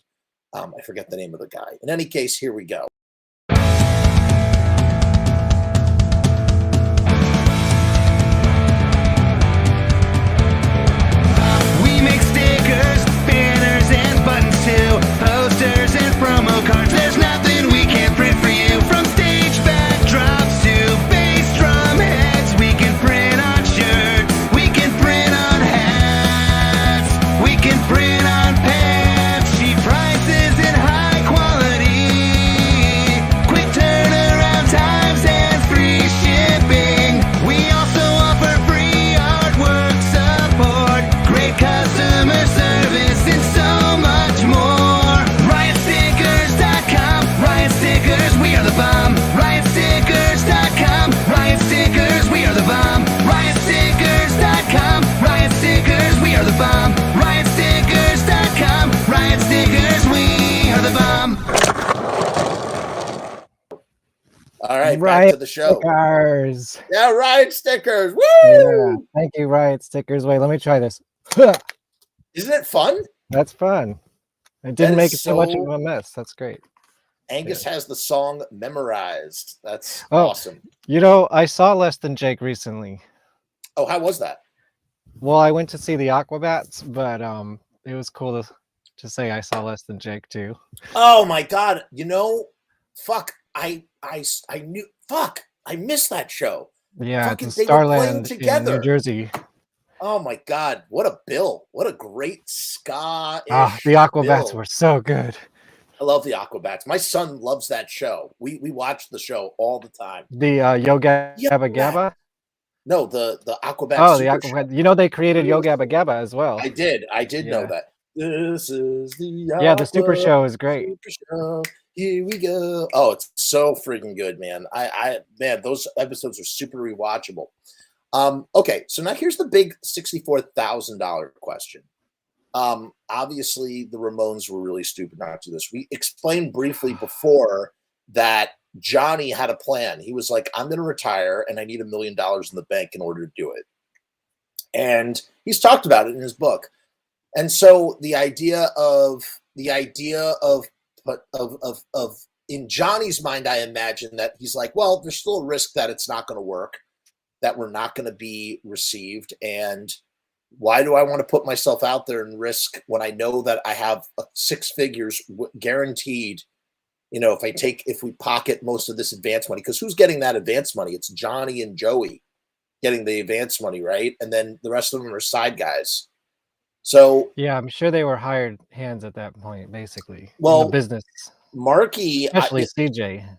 I forget the name of the guy. In any case, here we go.
Posters and promo cards, there's nothing we can't print for you. From stage backdrops to bass drum heads, we can print on shirts, we can print on hats, we can print on pants. Cheap prices and high quality, quick turnaround times and free shipping. We also offer free artwork support, great customer service, and so much more. We are the bomb. Riotstickers.com. Riot Stickers, we are the bomb. Riotstickers.com. Riot Stickers, we are the bomb. Riotstickers.com. Riot Stickers, we are the bomb.
All right, back to the show.
Stickers.
Yeah, Riot Stickers. Woo!
Yeah, thank you, Riot Stickers. Wait, let me try this.
Isn't it fun?
That's fun. It didn't make it so much of a mess. That's great.
Angus has the song memorized. That's awesome.
You know, I saw Less Than Jake recently.
Oh, how was that?
Well, I went to see the Aquabats, but it was cool to say I saw Less Than Jake too.
Oh my god! You know, fuck! I knew. Fuck! I missed that show.
Yeah,
fucking,
it's Starland in New Jersey.
Oh my god! What a bill! What a great ska.
The Aquabats were so good.
I love the Aquabats. My son loves that show. We watch the show all the time.
The Yo Gabba Gabba?
No, the Aquabats.
Oh, the Aquabats. You know they created Yo Gabba Gabba as well.
I did know that. This is the
the Super Show is great.
Super Show. Here we go. Oh, it's so freaking good, man. Man, those episodes are super rewatchable. Okay, so now here's the big $64,000 question. Obviously the Ramones were really stupid not to do this. We explained briefly before that Johnny had a plan. He was like, I'm going to retire and I need $1 million in the bank in order to do it. And he's talked about it in his book. And so the idea of in Johnny's mind, I imagine that he's like, well, there's still a risk that it's not going to work, that we're not going to be received. And why do I want to put myself out there and risk when I know that I have 6 figures guaranteed? You know, if we pocket most of this advance money, because who's getting that advance money? It's Johnny and Joey getting the advance money, right? And then the rest of them are side guys. So
yeah, I'm sure they were hired hands at that point, basically.
Well,
in the business,
Marky,
especially CJ.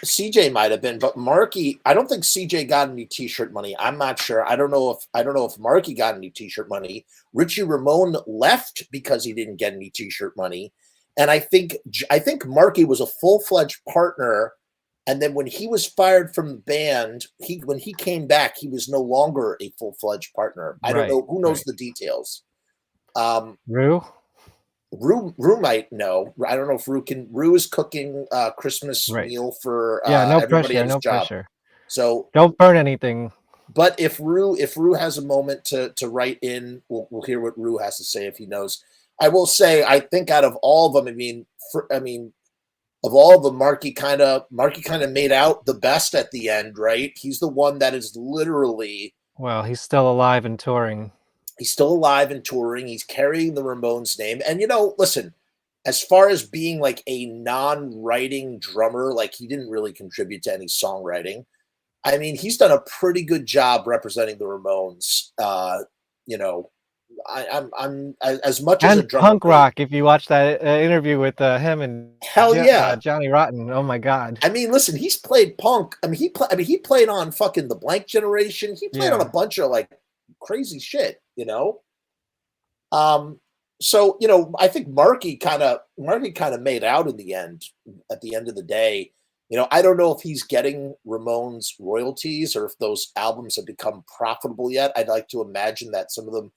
CJ might have been, but Marky, I don't think CJ got any t-shirt money. I'm not sure. I don't know if Marky got any t-shirt money. Richie Ramone left because he didn't get any t-shirt money. And I think Marky was a full-fledged partner. And then when he was fired from the band, when he came back, he was no longer a full-fledged partner. I don't know. Who knows the details?
Rue
might know. I don't know if Rue is cooking Christmas meal for
no
everybody
pressure,
at his job.
Pressure.
So
don't burn anything.
But if Rue has a moment to write in, we'll hear what Rue has to say if he knows. I will say, I think out of all of them, of all of them, Marky kind of made out the best at the end, right? He's the one that is literally.
Well, he's still alive and touring.
He's still alive and touring. He's carrying the Ramones name. And, listen, as far as being like a non-writing drummer, like he didn't really contribute to any songwriting. I mean, he's done a pretty good job representing the Ramones, you know, I'm as much as a
And
drummer.
punk rock. If you watch that interview with him and
hell yeah,
Johnny Rotten. Oh my God.
I mean, listen, he's played punk. I mean, he played on fucking the Blank Generation. He played on a bunch of like crazy shit, you know. So you know, I think Marky kind of made out in the end. At the end of the day, you know, I don't know if he's getting Ramones royalties or if those albums have become profitable yet. I'd like to imagine that some of them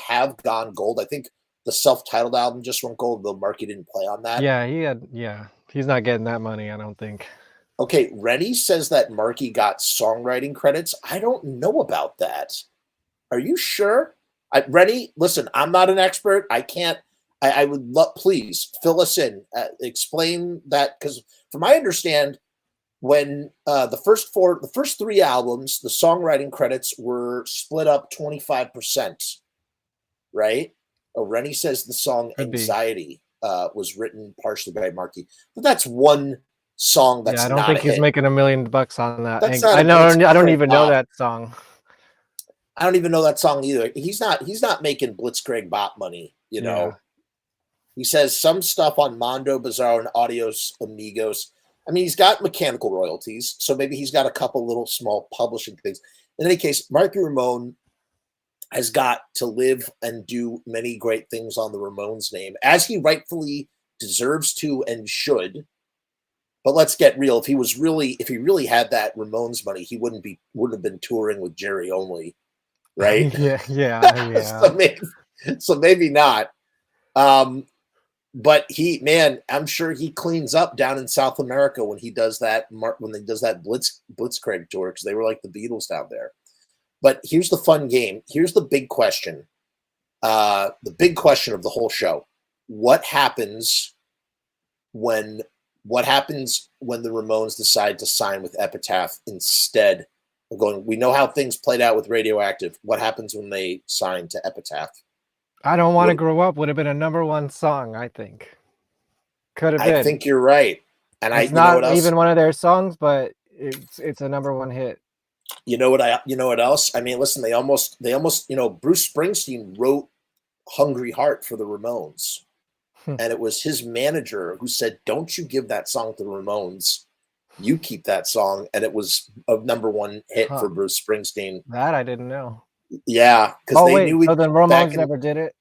have gone gold. I think the self-titled album just went gold, though Marky didn't play on that.
Yeah, he's not getting that money, I don't think.
Okay, Rennie says that Marky got songwriting credits. I don't know about that. Are you sure? Rennie, listen, I'm not an expert. I can't. I would love, please fill us in. Explain that, because from my understand, when the first three albums, the songwriting credits were split up 25%, right? Oh, Rennie says the song "Anxiety" was written partially by Marky, but that's one song that's
I don't think he's making $1 million on that. I don't even know that song.
I don't even know that song either. He's not making Blitzkrieg Bop money, you know. Yeah. He says some stuff on Mondo Bizarro and Adios Amigos. I mean, he's got mechanical royalties, so maybe he's got a couple little small publishing things. In any case, Marky Ramone has got to live and do many great things on the Ramones name, as he rightfully deserves to and should. But let's get real. If he really had that Ramones money, he wouldn't have been touring with Jerry only. Right?
Yeah.
so maybe not. But I'm sure he cleans up down in South America when he does that Blitzkrieg tour, because they were like the Beatles down there. But here's the fun game. Here's the big question. The big question of the whole show. What happens when the Ramones decide to sign with Epitaph instead? We know how things played out with Radioactive. What happens when they sign to Epitaph?
I Don't Want to Grow Up would have been a #1 song, I think. Could have been.
I think you're right. And
it's not even one of their songs, but it's a #1 hit.
You know what else? I mean, listen, they almost, Bruce Springsteen wrote Hungry Heart for the Ramones. And it was his manager who said, "Don't you give that song to the Ramones. You keep that song," and it was a #1 hit for Bruce Springsteen.
That I didn't know.
Yeah, because knew.
So then Ramones never did it.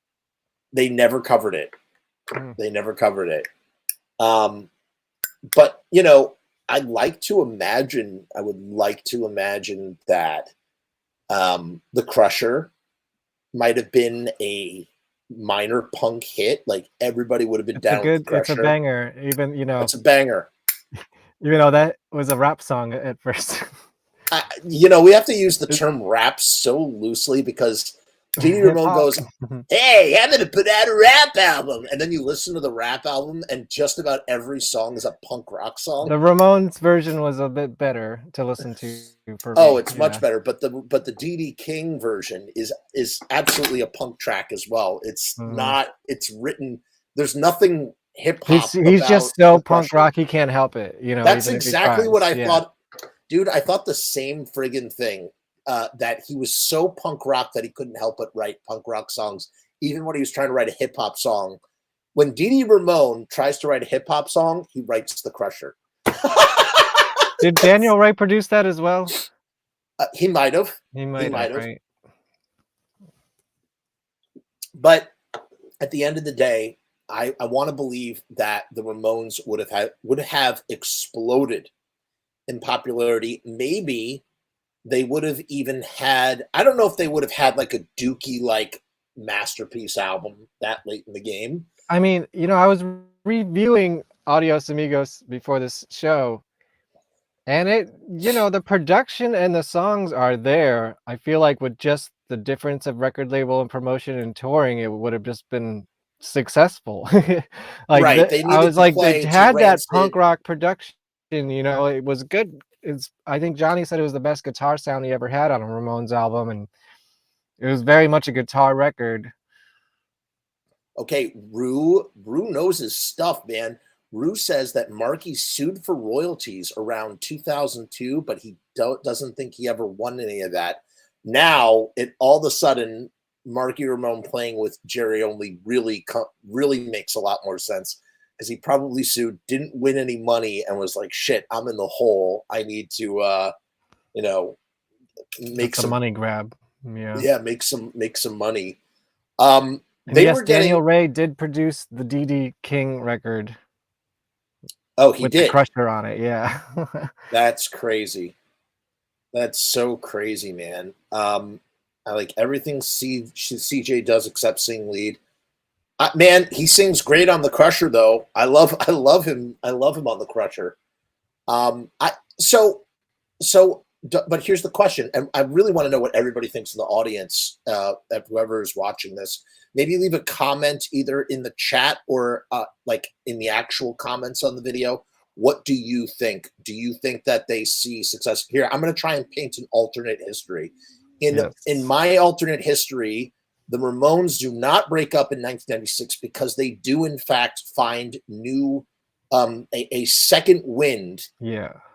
They never covered it. They never covered it. But you know, I would like to imagine that the Crusher might have been a minor punk hit. Like everybody would have been down with the Crusher.
It's a banger.
It's a banger.
Even though that was a rap song at first.
We have to use the term rap so loosely because Dee Ramone goes, "Hey, I'm going to put out a rap album." And then you listen to the rap album and just about every song is a punk rock song.
The Ramones version was a bit better to listen to for me.
Oh, it's much better. But the D.D. King version is absolutely a punk track as well. It's not, it's written, there's nothing hip hop.
He's just so punk rock, he can't help it.
That's exactly what I thought. Dude, I thought the same friggin' thing, that he was so punk rock that he couldn't help but write punk rock songs, even when he was trying to write a hip hop song. When Dee Ramone tries to write a hip hop song, he writes The Crusher.
Did Daniel Wright produce that as well?
He might have.
He might have. Right.
But at the end of the day, I want to believe that the Ramones would have exploded in popularity. Maybe they would have even had, I don't know if they would have had like a Dookie like masterpiece album that late in the game.
I mean, I was reviewing Adios Amigos before this show, and the production and the songs are there. I feel like with just the difference of record label and promotion and touring, it would have just been successful.
Right.
I was like, they had that punk rock production. It was good. I think Johnny said it was the best guitar sound he ever had on a Ramones album, and it was very much a guitar record.
Okay, Rue knows his stuff, man. Rue says that Marky sued for royalties around 2002, but he doesn't think he ever won any of that. Now, all of a sudden, Marky Ramone playing with Jerry Only really makes a lot more sense, because he probably sued, didn't win any money, and was like, shit, I'm in the hole. I need to make
some money grab.
Yeah, make some money.
Daniel Ray did produce the D.D. King record.
Oh, he
with
did.
The Crusher on it, yeah.
That's crazy. That's so crazy, man. I like everything CJ does except sing lead. Man, he sings great on the Crusher, though. I love him. I love him on the Crusher. But here's the question, and I really want to know what everybody thinks in the audience. Whoever is watching this, maybe leave a comment either in the chat or like in the actual comments on the video. What do you think? Do you think that they see success here? I'm going to try and paint an alternate history. In my alternate history, the Ramones do not break up in 1996 because they do in fact find new a second wind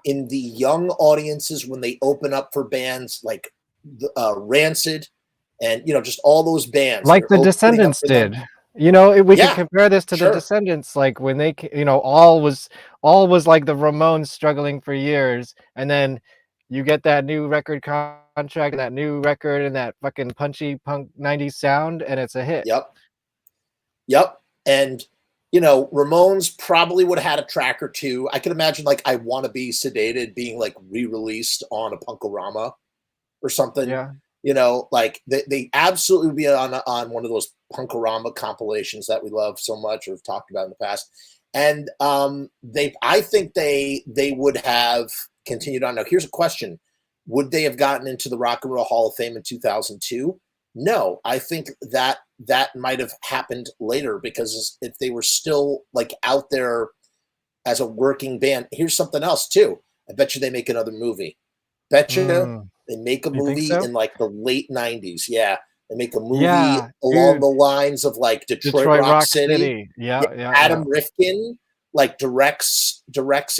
in the young audiences when they open up for bands like Rancid and just all those bands,
like the Descendants did. We can compare this to the Descendants, like when they all was like the Ramones struggling for years, and then you get that new record contract and that new record and that fucking punchy punk 90s sound, and it's a hit.
Yep. And Ramones probably would have had a track or two. I can imagine like I Wanna Be Sedated being like re-released on a Punkorama or something. Like they absolutely would be on one of those Punkorama compilations that we love so much or have talked about in the past. And I think they would have continued on. Now here's a question. Would they have gotten into the Rock and Roll Hall of Fame in 2002? No, I think that might have happened later, because if they were still like out there as a working band, here's something else too. I bet you they make another movie. They make a movie in like the late 90s. Yeah. They make a movie along the lines of like Detroit Rock City. Adam Rifkin like directs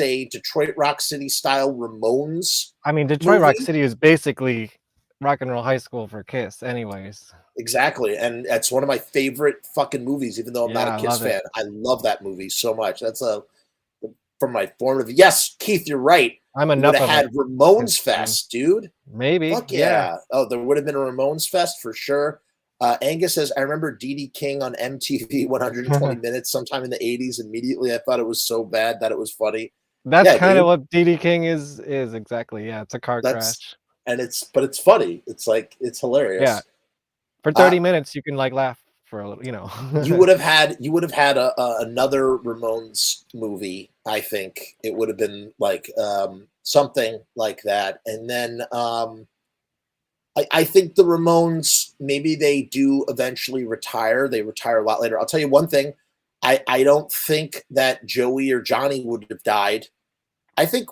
a Detroit Rock City style Ramones.
I mean, Detroit Rock City is basically Rock and Roll High School for Kiss anyways.
Exactly. And that's one of my favorite fucking movies, even though I'm not a Kiss fan. I love that movie so much. That's from my formative. Yes, Keith, you're right.
I'm enough
of had Ramones Fest, dude.
Maybe.
Fuck yeah. Oh, there would have been a Ramones Fest for sure. Angus says, I remember D.D. King on MTV 120 Minutes sometime in the 80s. Immediately, I thought it was so bad that it was funny.
That's kind of what D.D. King is exactly. Yeah, it's a car crash.
And it's funny. It's like, it's hilarious.
Yeah. For 30 minutes, you can like laugh for a little,
you would have had another Ramones movie. I think it would have been like something like that. And then I think the Ramones, maybe they do eventually retire. They retire a lot later. I'll tell you one thing. I don't think that Joey or Johnny would have died. I think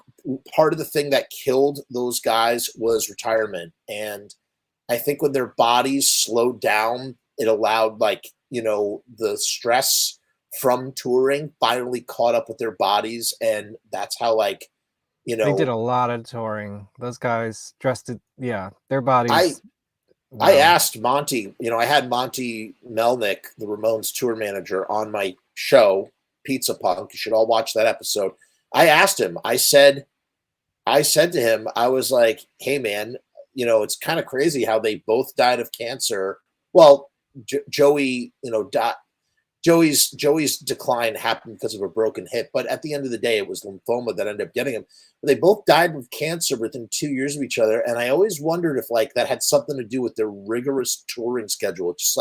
part of the thing that killed those guys was retirement. And I think when their bodies slowed down, it allowed the stress from touring finally caught up with their bodies. And that's how they
did a lot of touring. Those guys dressed it. Yeah. Their bodies.
I asked Monty, I had Monty Melnick, the Ramones tour manager, on my show, Pizza Punk. You should all watch that episode. I asked him, I said to him, I was like, hey man, it's kind of crazy how they both died of cancer. Well, Joey, Joey's decline happened because of a broken hip, but at the end of the day, it was lymphoma that ended up getting him. But they both died of cancer within 2 years of each other, and I always wondered if that had something to do with their rigorous touring schedule. It just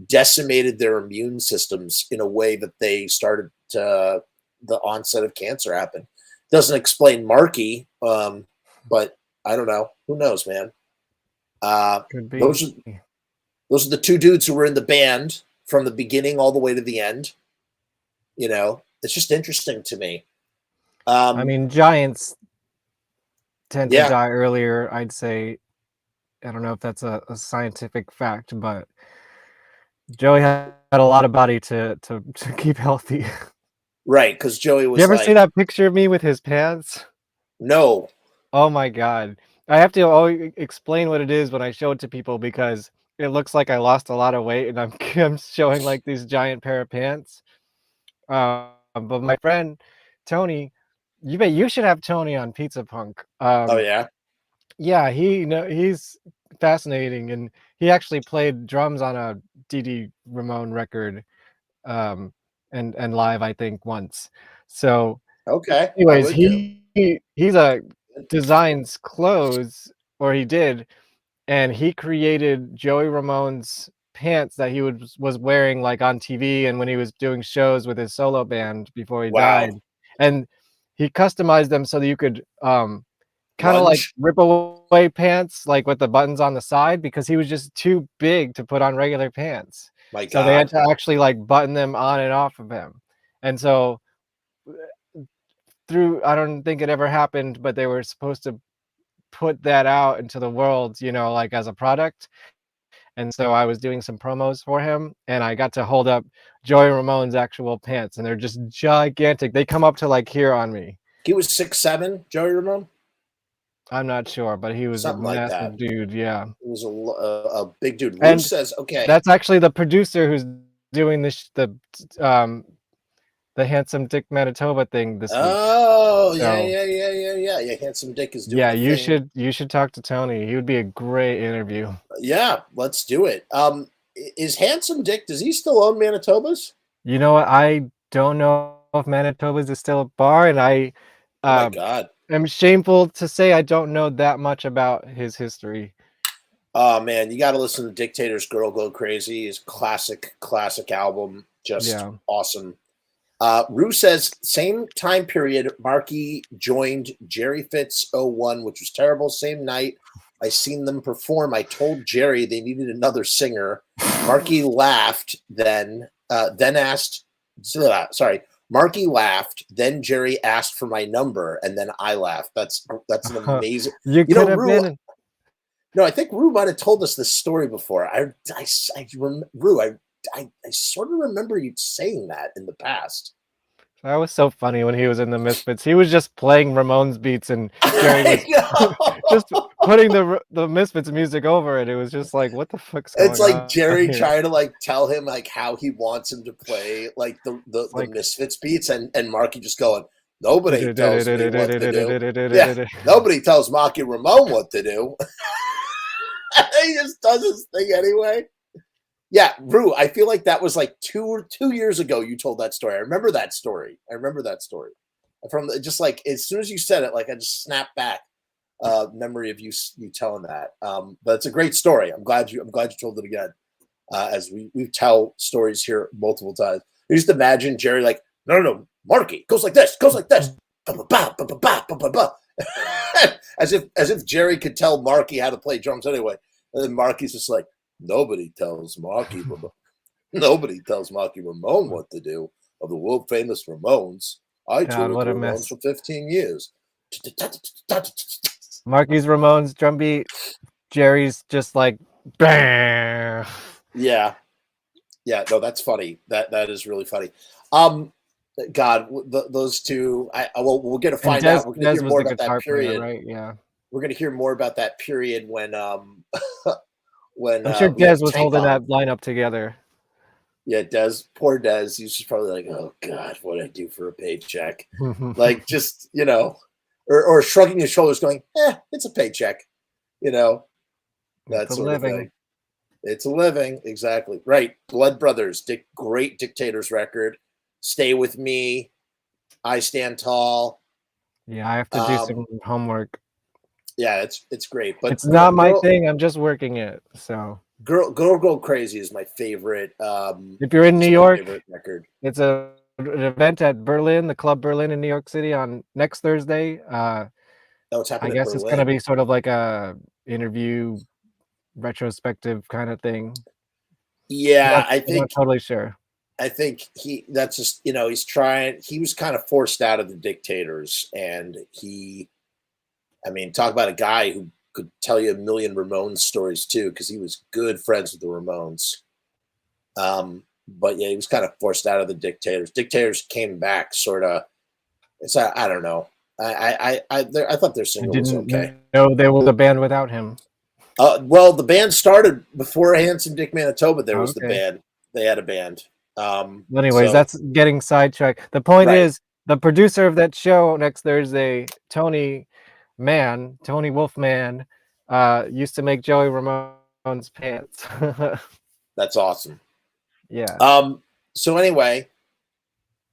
decimated their immune systems in a way that they started to the onset of cancer happen. Doesn't explain Marky, but I don't know. Who knows, man?
Could be.
Those are the two dudes who were in the band from the beginning all the way to the end. It's just interesting to me.
I mean, Giants tend to die earlier, I'd say. I don't know if that's a scientific fact, but Joey had a lot of body to keep healthy.
Right, because Joey was.
You ever see that picture of me with his pants?
No.
Oh my God. I have to always explain what it is when I show it to people, because it looks like I lost a lot of weight, and I'm I'm showing like these giant pair of pants. But my friend Tony, you should have Tony on Pizza Punk.
Oh yeah.
Yeah, he's fascinating, and he actually played drums on a DD Ramone record, and live, I think, once. So,
Okay. I
anyways,
would do.
he's a designs clothes, or he did, and he created Joey Ramone's pants that he was wearing like on TV and when he was doing shows with his solo band before he died,
Wow.
and he customized them so that you could kind of like
Lunge.
rip away pants like with the buttons on the side, because he was just too big to put on regular pants.
My
So they had
God.
to actually like button them on and off of him. And so I don't think it ever happened, but they were supposed to put that out into the world, like as a product. And so I was doing some promos for him, and I got to hold up Joey Ramone's actual pants, and they're just gigantic. They come up to like here on me.
He was 6'7", Joey Ramone?
I'm not sure, but he was
Something
a
like
massive
that.
dude. Yeah,
He was a big dude.
and
Lou says, okay.
that's actually the producer who's doing the Handsome Dick Manitoba thing this week.
Oh,
So,
yeah. Handsome Dick is doing.
Yeah,
a thing.
you should talk to Tony. He would be a great interview.
Yeah, let's do it. Is Handsome Dick? Does he still own Manitoba's?
You know what? I don't know if Manitoba's is still a bar, and I
Oh my God.
am shameful to say I don't know that much about his history.
Oh man, you got to listen to Dictator's "Girl Go Crazy." His classic album, just awesome. Rue says same time period. Marky joined Jerry Fitz 01, which was terrible. Same night I seen them perform. I told Jerry they needed another singer. Marky laughed. Then asked. Sorry. Marky laughed. Then Jerry asked for my number, and then I laughed. That's an amazing.
You could have
Rue,
been.
No, I think Rue might have told us this story before. Rue, I sort of remember you saying that in the past.
That was so funny when he was in the Misfits. He was just playing Ramones beats, and Jerry was just putting the Misfits music over it. It was just like, what the fuck's going on?
It's like Jerry
here?
trying to like tell him like how he wants him to play like the Misfits beats, and Marky just going, nobody tells me what to do. Yeah, nobody tells Marky Ramone what to do. He just does his thing anyway. Yeah, Rue, I feel like that was like two years ago you told that story. I remember that story. From just like as soon as you said it, like I just snapped back memory of you telling that. But it's a great story. I'm glad you told it again. As we tell stories here multiple times. I just imagine Jerry like, no, Marky goes like this. As if Jerry could tell Marky how to play drums anyway. And then Marky's just like, nobody tells Marky Ramone what to do, of the world famous Ramones. I toured with the Ramones for 15 years.
Marky's Ramones drum beat. Jerry's just like, bang.
Yeah. No, that's funny. That is really funny. God, those two. We're gonna find out. We're gonna hear more about that period,
right? Yeah.
We're gonna hear more about that period when when
I'm sure Dez was holding that lineup together.
Yeah, poor Dez. He's just probably like, oh God, what I do for a paycheck? Like just, or shrugging his shoulders going, it's a paycheck. That sort of thing. It's a living. Exactly. Right. Blood Brothers, great Dictators record. Stay With Me. I Stand Tall.
Yeah, I have to do some homework.
Yeah, it's great, but
it's not my thing. I'm just working it. So
Girl Go Crazy is my favorite.
If you're in New York, record. It's an event at Berlin, the Club Berlin in New York City on next Thursday.
It's happening.
I guess it's going to be sort of like a interview retrospective kind of thing.
Yeah, I'm
not totally sure.
I think that's just, he's trying. He was kind of forced out of the Dictators, and talk about a guy who could tell you a million Ramones stories too, because he was good friends with the Ramones. But yeah, he was kind of forced out of the Dictators. Dictators came back sort of. I don't know. I thought their single was okay.
No, there was a band without him.
Well, the band started before Handsome Dick Manitoba. There was the
Okay.
band. They had a band.
Anyways, that's getting sidetracked. The point
Right.
is, the producer of that show next Thursday, Tony Wolfman, used to make Joey Ramone's pants.
That's awesome.
Yeah.
So anyway,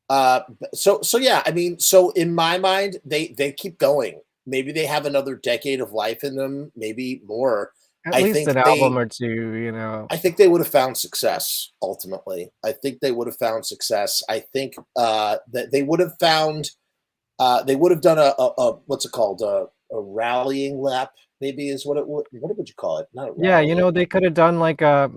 so yeah, I mean, so in my mind, they keep going. Maybe they have another decade of life in them, maybe more.
At least an album or two, you know.
I think they would have found success ultimately. I think they would have found success. I think that they would have found they would have done a what's it called, a rallying lap, maybe is what it would. What would you call it? Not a
Yeah, you know, they could have done like the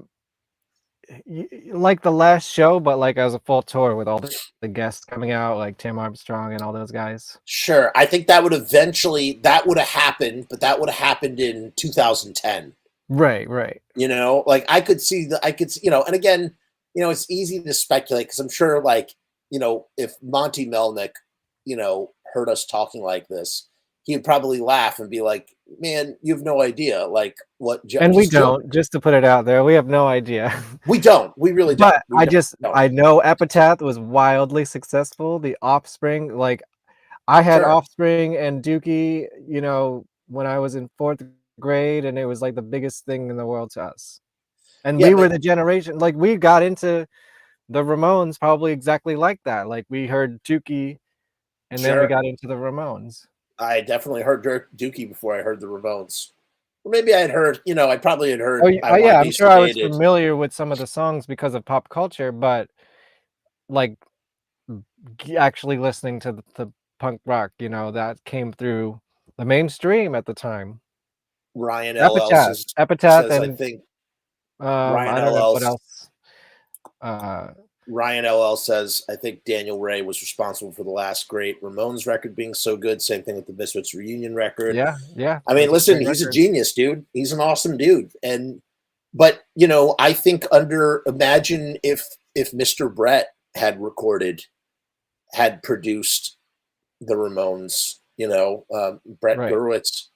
last show, but like as a full tour with all the guests coming out, like Tim Armstrong and all those guys.
Sure, I think that would have happened, but that would have happened in 2010.
Right.
You know, like I could see, you know, and again, you know, it's easy to speculate because I'm sure, like, you know, if Monty Melnick, you know, heard us talking like this, he'd probably laugh and be like, "Man, you have no idea, like what."
And we don't. Just to put it out there, we have no idea.
We don't. We really don't.
But I know Epitaph was wildly successful. The Offspring, like I had Offspring and Dookie, you know, when I was in 4th grade, and it was like the biggest thing in the world to us. And we were the generation, like we got into the Ramones probably exactly like that. Like we heard Dookie, and then we got into the Ramones.
I definitely heard Dookie before I heard the Ramones. Or maybe I had heard, you know, I probably had heard.
I'm sure I was familiar with some of the songs because of pop culture, but like actually listening to the punk rock, you know, that came through the mainstream at the time.
Ryan
Epitaph
says,
and
I think
Ryan I don't know what else.
Ryan LL says, I think Daniel Ray was responsible for the last great Ramones record being so good. Same thing with the Misfits reunion record.
Yeah.
I mean, listen, he's a genius, dude. He's an awesome dude. But you know, I think imagine if Mr. Brett had produced the Ramones, you know, Brett Gurewitz,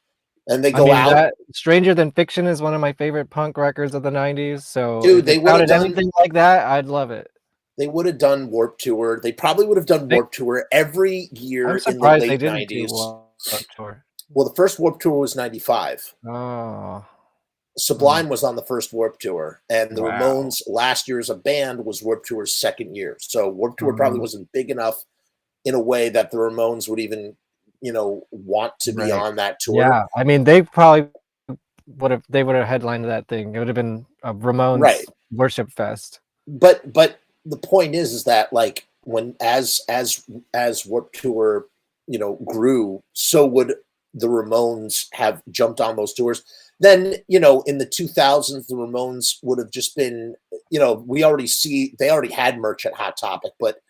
and they go out.
That Stranger Than Fiction is one of my favorite punk records of the 90s. So
dude,
if they would have done anything like that, I'd love it.
They would have done Warped Tour. They probably would have done Warped Tour every year in the late 90s. Well, the first Warped Tour was 95.
Oh.
Sublime was on the first Warped Tour, and the Ramones last year as a band was Warped Tour's second year. So Warped Tour probably wasn't big enough in a way that the Ramones would even, you know, want to be on that tour.
Yeah, I mean, they probably would have headlined that thing. It would have been a Ramones worship fest.
But the point is that like when as Warped Tour, you know, grew, so would the Ramones have jumped on those tours. Then, you know, in the 2000s, the Ramones would have just been, you know, they already had merch at Hot Topic, but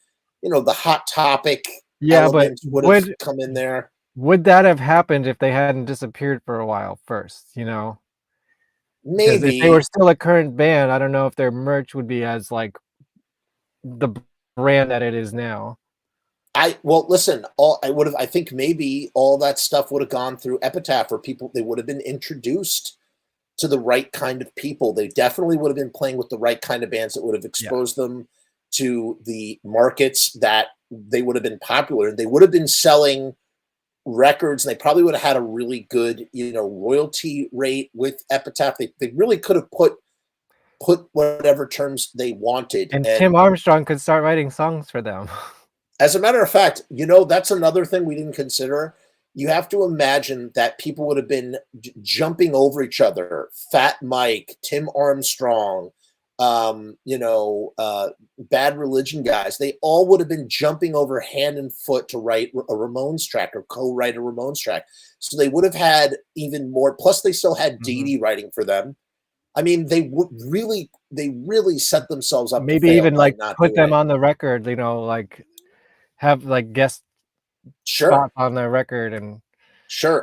you know, the Hot Topic
but
would have come in there.
Would that have happened if they hadn't disappeared for a while first, you know?
Maybe
if they were still a current band, I don't know if their merch would be as like the brand that it is now.
I think maybe all that stuff would have gone through Epitaph, or they would have been introduced to the right kind of people. They definitely would have been playing with the right kind of bands that would have exposed them to the markets that they would have been popular in. They would have been selling records, and they probably would have had a really good, you know, royalty rate with Epitaph. They really could have put whatever terms they wanted.
And Tim Armstrong could start writing songs for them.
As a matter of fact, you know, that's another thing we didn't consider. You have to imagine that people would have been jumping over each other. Fat Mike, Tim Armstrong, you know, Bad Religion guys. They all would have been jumping over hand and foot to write a Ramones track or co-write a Ramones track. So they would have had even more. Plus, they still had Dee Dee writing for them. I mean, they really set themselves up.
Maybe even like put them on the record, you know, like have like guest spots on their record and
So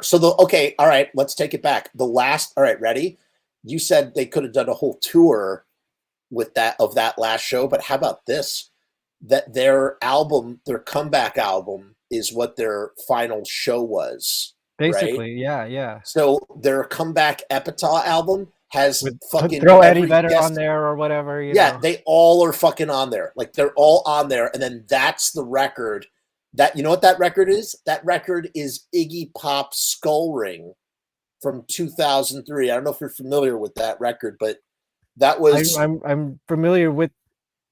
all right, let's take it back. All right, ready? You said they could have done a whole tour with that last show, but how about this? That their comeback album is what their final show was.
Basically,
right?
yeah.
So their comeback Epitaph album has fucking
throw Eddie Vedder
guest
on there or whatever, you
yeah,
know.
they all are fucking on there. Like they're all on there, and then that's the record. That you know what that record is? That record is Iggy Pop's Skull Ring from 2003. I don't know if you're familiar with that record, but that was
I'm familiar with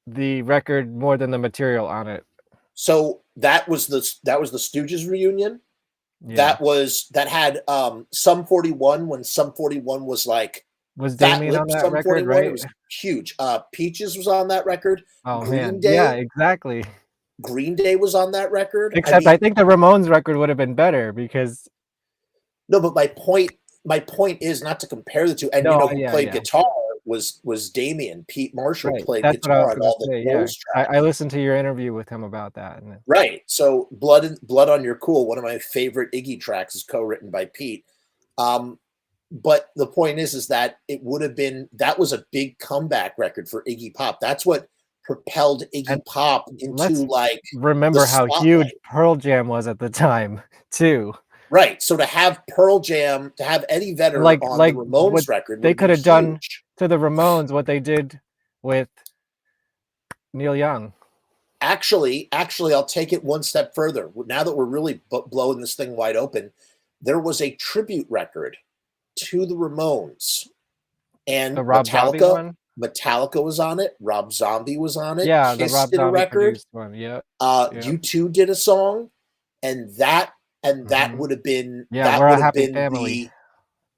the record more than the material on it.
so that was the Stooges reunion.
Yeah.
That had Sum 41 when Sum 41 was like
Was
Fat
Damien
Lip
on that
Sum
record,
41.
right?
It was huge. Peaches was on that record.
Oh
Green
man,
Day,
yeah, exactly.
Green Day was on that record.
Except I think the Ramones record would have been better because
no, but my point is not to compare the two. And
no,
who
yeah,
played
yeah.
guitar was Damien. Pete Marshall
Right.
played
That's
guitar
what I
on
was
all
gonna
the
say, yeah.
Rose tracks.
I listened to your interview with him about that. And
Right. So Blood on Your Cool, one of my favorite Iggy tracks, is co-written by Pete. But the point is that that was a big comeback record for Iggy Pop. That's what propelled Iggy Pop into like
remember how huge Pearl Jam was at the time too.
Right. So to have Pearl Jam, to have Eddie Vedder on the Ramones record,
they could have done to the Ramones what they did with Neil Young.
Actually, I'll take it one step further. Now that we're really blowing this thing wide open, there was a tribute record to the Ramones, and
the Rob Zombie one?
Metallica was on it. Rob Zombie was on it.
Yeah,
Kiss
the Rob
did
Zombie
a record.
produced one. Yeah.
U2 did a song, and that would have been
We're a Happy Family.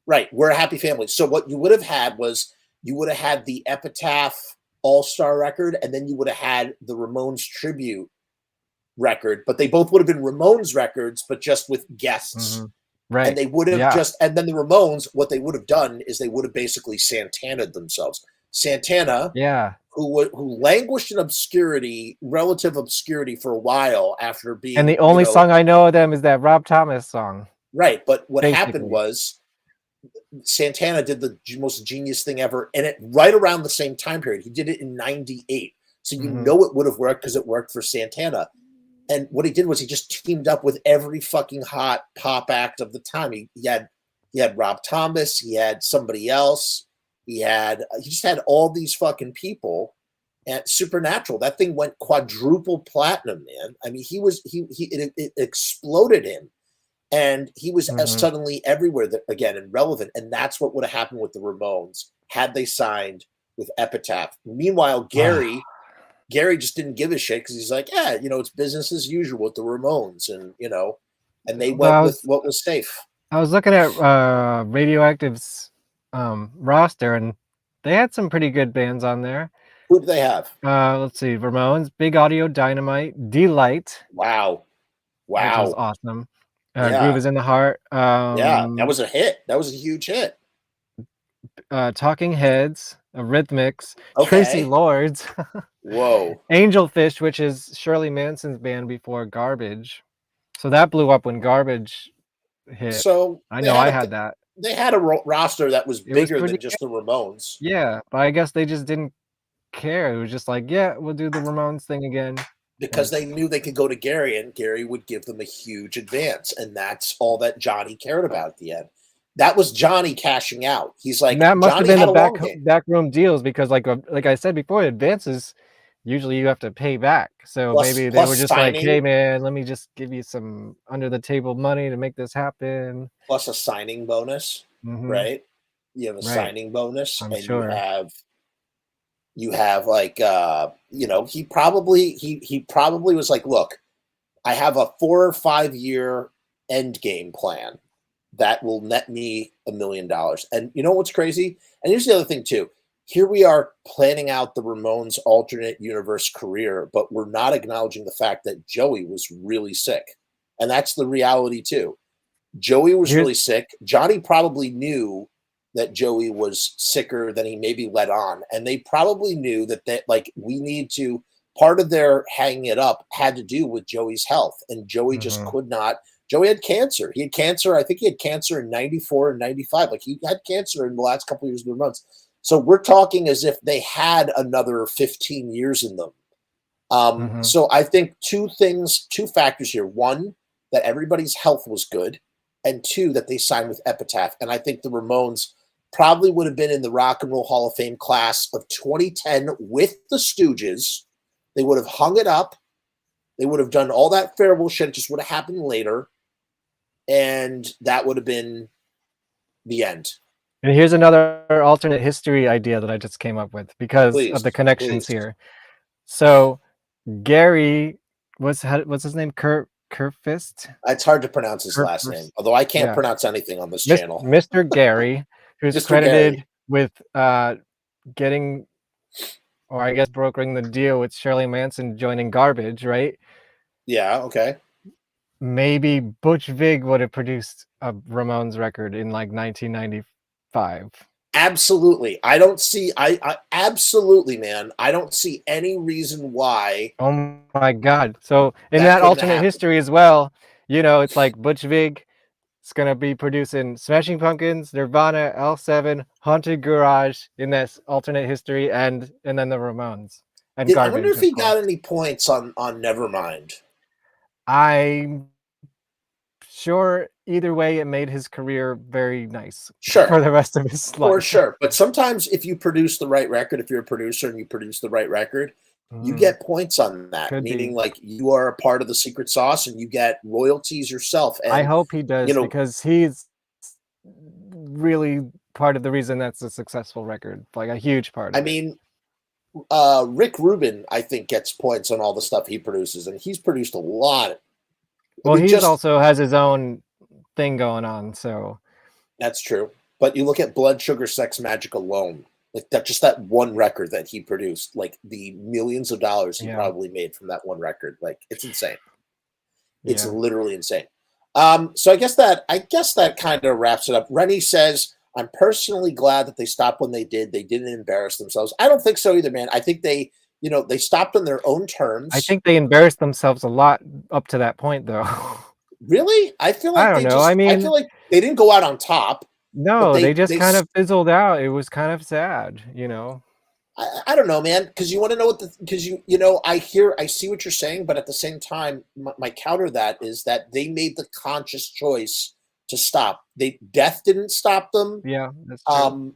Right, We're a Happy Family. So what you would have had was you would have had the Epitaph All-Star record, and then you would have had the Ramones tribute record, but they both would have been Ramones records, but just with guests.
Right.
And they would have and then the Ramones, what they would have done is they would have basically Santana'd themselves. Santana, who languished in obscurity, relative obscurity for a while after being.
And the only song I know of them is that Rob Thomas song.
Right, but what happened was Santana did the most genius thing ever, and it right around the same time period. He did it in '98, so you know it would have worked because it worked for Santana. And what he did was he just teamed up with every fucking hot pop act of the time. He had Rob Thomas, he had somebody else, he just had all these fucking people. And Supernatural, that thing went quadruple platinum, man. I mean, it exploded him, and he was suddenly everywhere again and relevant. And that's what would have happened with the Ramones had they signed with Epitaph. Meanwhile, Gary just didn't give a shit because he's like, it's business as usual with the Ramones, and they went with what was safe.
I was looking at Radioactive's roster, and they had some pretty good bands on there.
Who do they have?
Let's see, Ramones, Big Audio Dynamite, Delight.
Wow.
Which was awesome. Groove is in the Heart.
That was a hit. That was a huge hit.
Talking Heads, Eurythmics, Tracy Lords.
Whoa.
Angelfish, which is Shirley Manson's band before Garbage. So that blew up when Garbage hit.
So
I know I had that.
They had a roster that was bigger than just the Ramones.
Yeah, but I guess they just didn't care. It was just like, we'll do the Ramones thing again.
Because they knew they could go to Gary, and Gary would give them a huge advance. And that's all that Johnny cared about at the end. That was Johnny cashing out. He's like,
and that must
Johnny
have been the backroom deals, because like I said before, advances usually you have to pay back. So maybe they were just like, hey man, let me just give you some under the table money to make this happen.
Plus a signing bonus, right? You have a signing bonus, and you have like he probably was like, look, I have a 4 or 5 year end game plan that will net me $1 million. And you know what's crazy? And here's the other thing too. Here we are planning out the Ramones alternate universe career, but we're not acknowledging the fact that Joey was really sick. And that's the reality too. Joey was really sick. Johnny probably knew that Joey was sicker than he maybe let on. And they probably knew that we need to, part of their hanging it up had to do with Joey's health. And Joey just could not. Joey had cancer. He had cancer. I think he had cancer in 94 and 95. Like he had cancer in the last couple of years of the months. So we're talking as if they had another 15 years in them. So I think two factors here. One, that everybody's health was good. and 2, that they signed with Epitaph. And I think the Ramones probably would have been in the Rock and Roll Hall of Fame class of 2010 with the Stooges. They would have hung it up. They would have done all that farewell shit. It just would have happened later. And that would have been the end.
And here's another alternate history idea that I just came up with because of the connections here. So Gary, what's his name? Kurfirst?
It's hard to pronounce his last name, although I can't pronounce anything on this channel.
Mr. Gary, who's credited with getting, or I guess brokering the deal with Shirley Manson joining Garbage, right?
Yeah, okay.
Maybe Butch Vig would have produced a Ramones record in like 1995.
Absolutely. I absolutely, man. I don't see any reason why.
Oh my God. So in that alternate history as well, you know, it's like Butch Vig is going to be producing Smashing Pumpkins, Nirvana, L7, Haunted Garage in this alternate history, and then the Ramones. And Garbage,
I wonder if he got any points on Nevermind.
I'm sure either way it made his career very nice
for
the rest of his life.
For sure. But sometimes if you produce the right record, if you're a producer and you produce the right record, you get points on that. Meaning like you are a part of the secret sauce and you get royalties yourself. And
I hope he does, because he's really part of the reason that's a successful record, like a huge part of
mean, Rick Rubin, I think, gets points on all the stuff he produces, and he's produced a lot.
Well, he also has his own thing going on, so
that's true. But you look at Blood Sugar Sex Magic alone, like that, just that one record that he produced, like the millions of dollars he probably made from that one record, like it's insane. It's literally insane. So I guess that kind of wraps it up. Rennie says, I'm personally glad that they stopped when they did. They didn't embarrass themselves. I don't think so either, man. I think they stopped on their own terms.
I think they embarrassed themselves a lot up to that point, though.
Really? I feel like
I
feel like they didn't go out on top.
No, they just kind of fizzled out. It was kind of sad, you know.
I don't know, man, because you want to know I see what you're saying, but at the same time, my counter to that is that they made the conscious choice to stop. Death didn't stop them.
Yeah, that's true.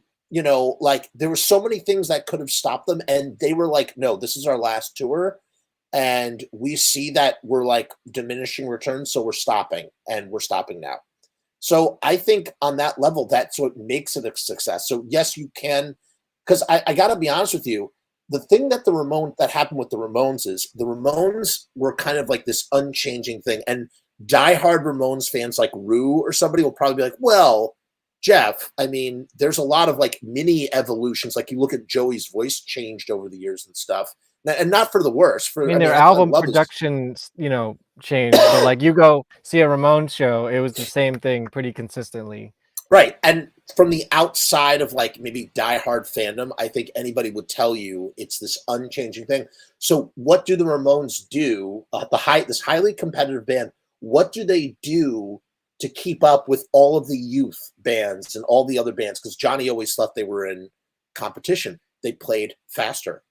Like there were so many things that could have stopped them, and they were like, no, this is our last tour, and we see that we're like diminishing returns, so we're stopping, and we're stopping now. So I think on that level, that's what makes it a success. So yes, you can, because I got to be honest with you, the thing that happened with the Ramones is the Ramones were kind of like this unchanging thing, and diehard Ramones fans like Rue or somebody will probably be like, well, Jeff, I mean, there's a lot of like mini evolutions. Like you look at Joey's voice changed over the years and stuff, and not for the worse.
Their album production, changed. But like you go see a Ramones show, it was the same thing pretty consistently.
Right. And from the outside of like maybe diehard fandom, I think anybody would tell you it's this unchanging thing. So what do the Ramones do? This highly competitive band, what do they do to keep up with all of the youth bands and all the other bands? Because Johnny always thought they were in competition. They played faster.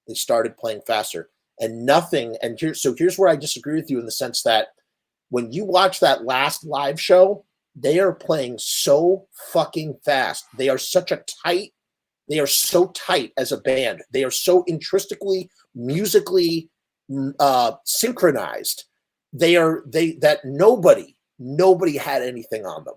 They started playing faster. And nothing, and here's where I disagree with you in the sense that when you watch that last live show, they are playing so fucking fast. They are so tight as a band. They are so intrinsically, musically synchronized. That nobody had anything on them.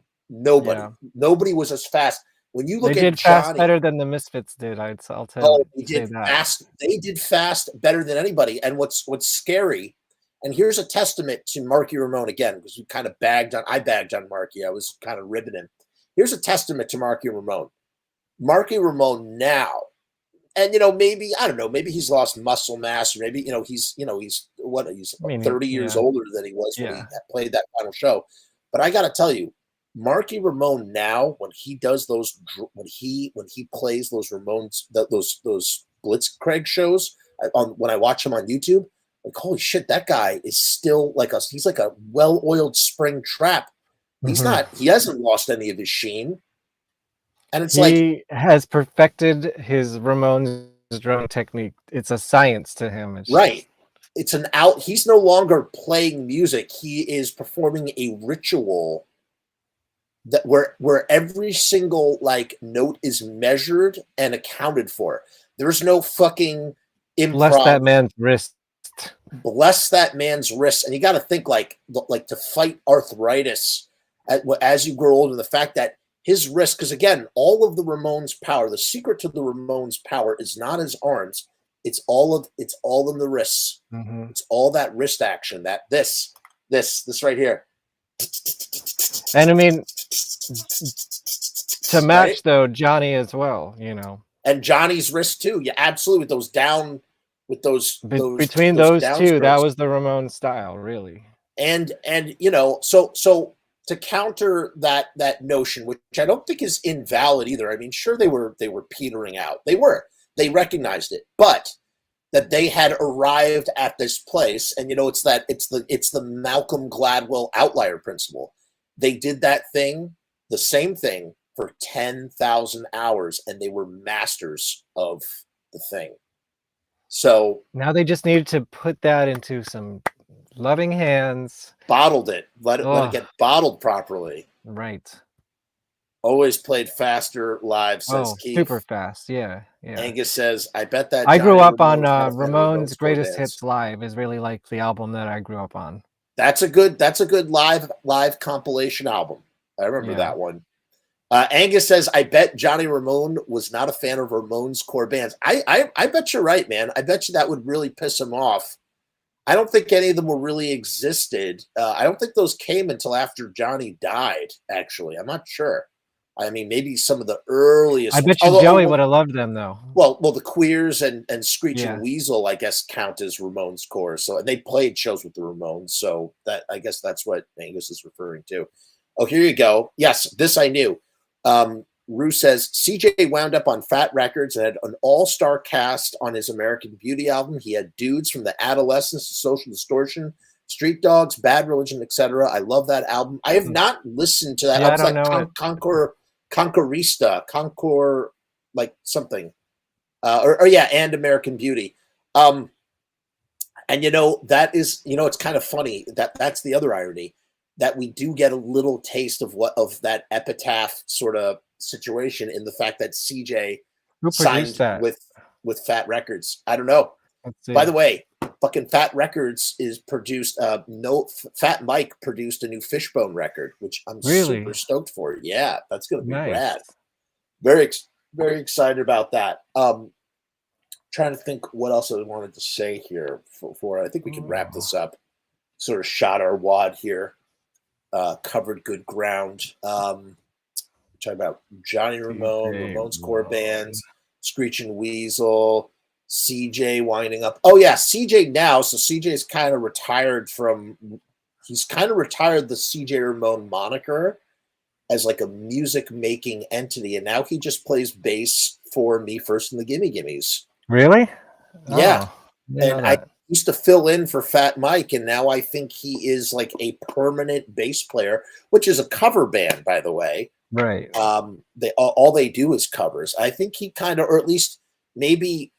Nobody was as fast. When you look at Johnny,
they did fast better than the Misfits did. I'll tell you.
They did fast. They did fast better than anybody. And what's scary, and here's a testament to Marky Ramone again, because we kind of I bagged on Marky. I was kind of ribbing him. Here's a testament to Marky Ramone. Marky Ramone now, and maybe I don't know, maybe he's lost muscle mass, or maybe he's 30 years older than he was when he played that final show. But I got to tell you, Marky Ramone now, when he does when he plays those Ramones, those Blitzkrieg shows, when I watch him on YouTube, like holy shit, that guy is still he's like a well-oiled spring trap. He hasn't lost any of his sheen. And it's
he has perfected his Ramones drum technique. It's a science to him.
Right. He's no longer playing music. He is performing a ritual that where every single like note is measured and accounted for. There's no fucking improv.
Bless that man's wrist.
Bless that man's wrist. And you got to think like to fight arthritis as you grow older, the fact that his wrist, because again, all of the Ramones' power, the secret to the Ramones' power is not his arms. It's all in the wrists.
Mm-hmm.
It's all that wrist action, that this right here.
And I mean, to match right? Though Johnny as well, you know,
and Johnny's wrist too. Yeah, absolutely. With those
between those two, strokes. That was the Ramone style, really.
And you know, so to counter that notion, which I don't think is invalid either. I mean, sure they were petering out. They recognized it, but that they had arrived at this place, and you know, it's the Malcolm Gladwell outlier principle. They did that thing, the same thing, for 10,000 hours, and they were masters of the thing. So
now they just needed to put that into some loving hands.
Bottled it. Let it get bottled properly.
Right.
Always played faster live, says Keith.
Super fast. Yeah.
Angus says, I bet that
I grew up on Ramones Greatest Hits Live is really like the album that I grew up on.
That's a good live compilation album. I remember that one. Angus says, I bet Johnny Ramone was not a fan of Ramones core bands. I bet you're right, man. I bet you that would really piss him off. I don't think any of them were really existed. I don't think those came until after Johnny died, actually. I'm not sure. I mean, maybe some of the earliest.
I bet you Joey would have loved them, though.
Well, the Queers and Screeching Weasel, I guess, count as Ramones core. So they played shows with the Ramones. So that I guess that's what Angus is referring to. Oh, here you go. Yes, this I knew. Rue says, CJ wound up on Fat Records and had an all-star cast on his American Beauty album. He had dudes from the Adolescents to Social Distortion, Street Dogs, Bad Religion, etc. I love that album. I have not listened to that.
Yeah,
I don't know Conquerista, like something. And American Beauty. And you know, that is, you know, it's kind of funny that's the other irony, that we do get a little taste of that Epitaph sort of situation in the fact that CJ signed with Fat Records. I don't know. By the way, fucking Fat Records is produced. Fat Mike produced a new Fishbone record, which I'm super stoked for. Yeah, that's gonna be rad. Very, very excited about that. Trying to think what else I wanted to say here for I think we can wrap this up. Sort of shot our wad here. Covered good ground. Talking about Johnny Ramone, Ramones core bands, Screeching Weasel, CJ winding up. Oh yeah, CJ now. So CJ's kind of retired he's kind of retired the CJ Ramone moniker as like a music making entity, and now he just plays bass for Me First and the Gimme Gimmes.
Really?
Yeah. And I used to fill in for Fat Mike, and now I think he is like a permanent bass player, which is a cover band, by the way.
Right.
All they do is covers. I think he kind of, or at least maybe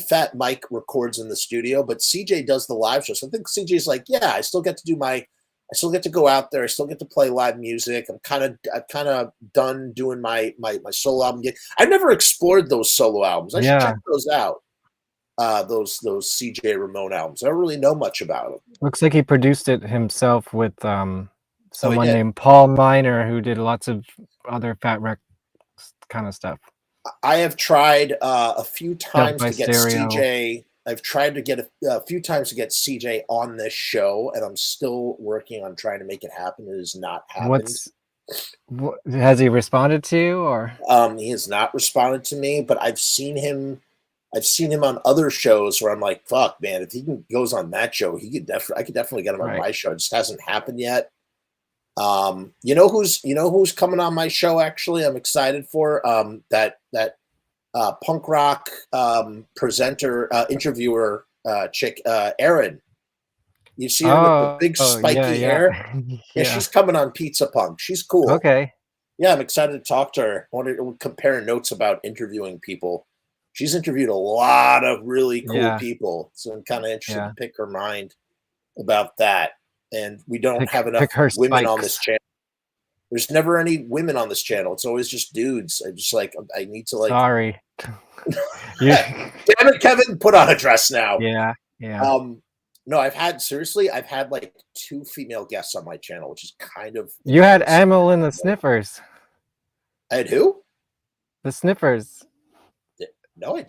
Fat Mike records in the studio, but CJ does the live shows. So I think CJ's like, yeah, I still get to go out there. I still get to play live music. I'm kind of done doing my solo album. I've never explored those solo albums. I should check those out. Those CJ Ramone albums. I don't really know much about them.
Looks like he produced it himself with someone named Paul Miner, who did lots of other Fat Wreck kind of stuff.
I have tried a few times to get CJ. I've tried to get a few times to get CJ on this show, and I'm still working on trying to make it happen. It has not happened.
Has he responded to you, or?
He has not responded to me, but I've seen him on other shows where I'm like, fuck, man, if he goes on that show, I could definitely get him on my show. It just hasn't happened yet. You know who's coming on my show, actually, I'm excited for, that punk rock presenter, interviewer chick, Erin. You see her with the big spiky hair? Yeah, she's coming on Pizza Punk. She's cool.
Okay.
Yeah, I'm excited to talk to her. I want to compare notes about interviewing people. She's interviewed a lot of really cool people, so I'm kind of interested to pick her mind about that. And we don't have enough women on this channel. There's never any women on this channel. It's always just dudes. I just like, I need to like.
Sorry. Yeah.
Damn it, Kevin, put on a dress now.
Yeah. Yeah.
No, I've had like 2 female guests on my channel, which is kind of.
You had Emil and the Sniffers.
I had who?
The Sniffers.
No, I didn't.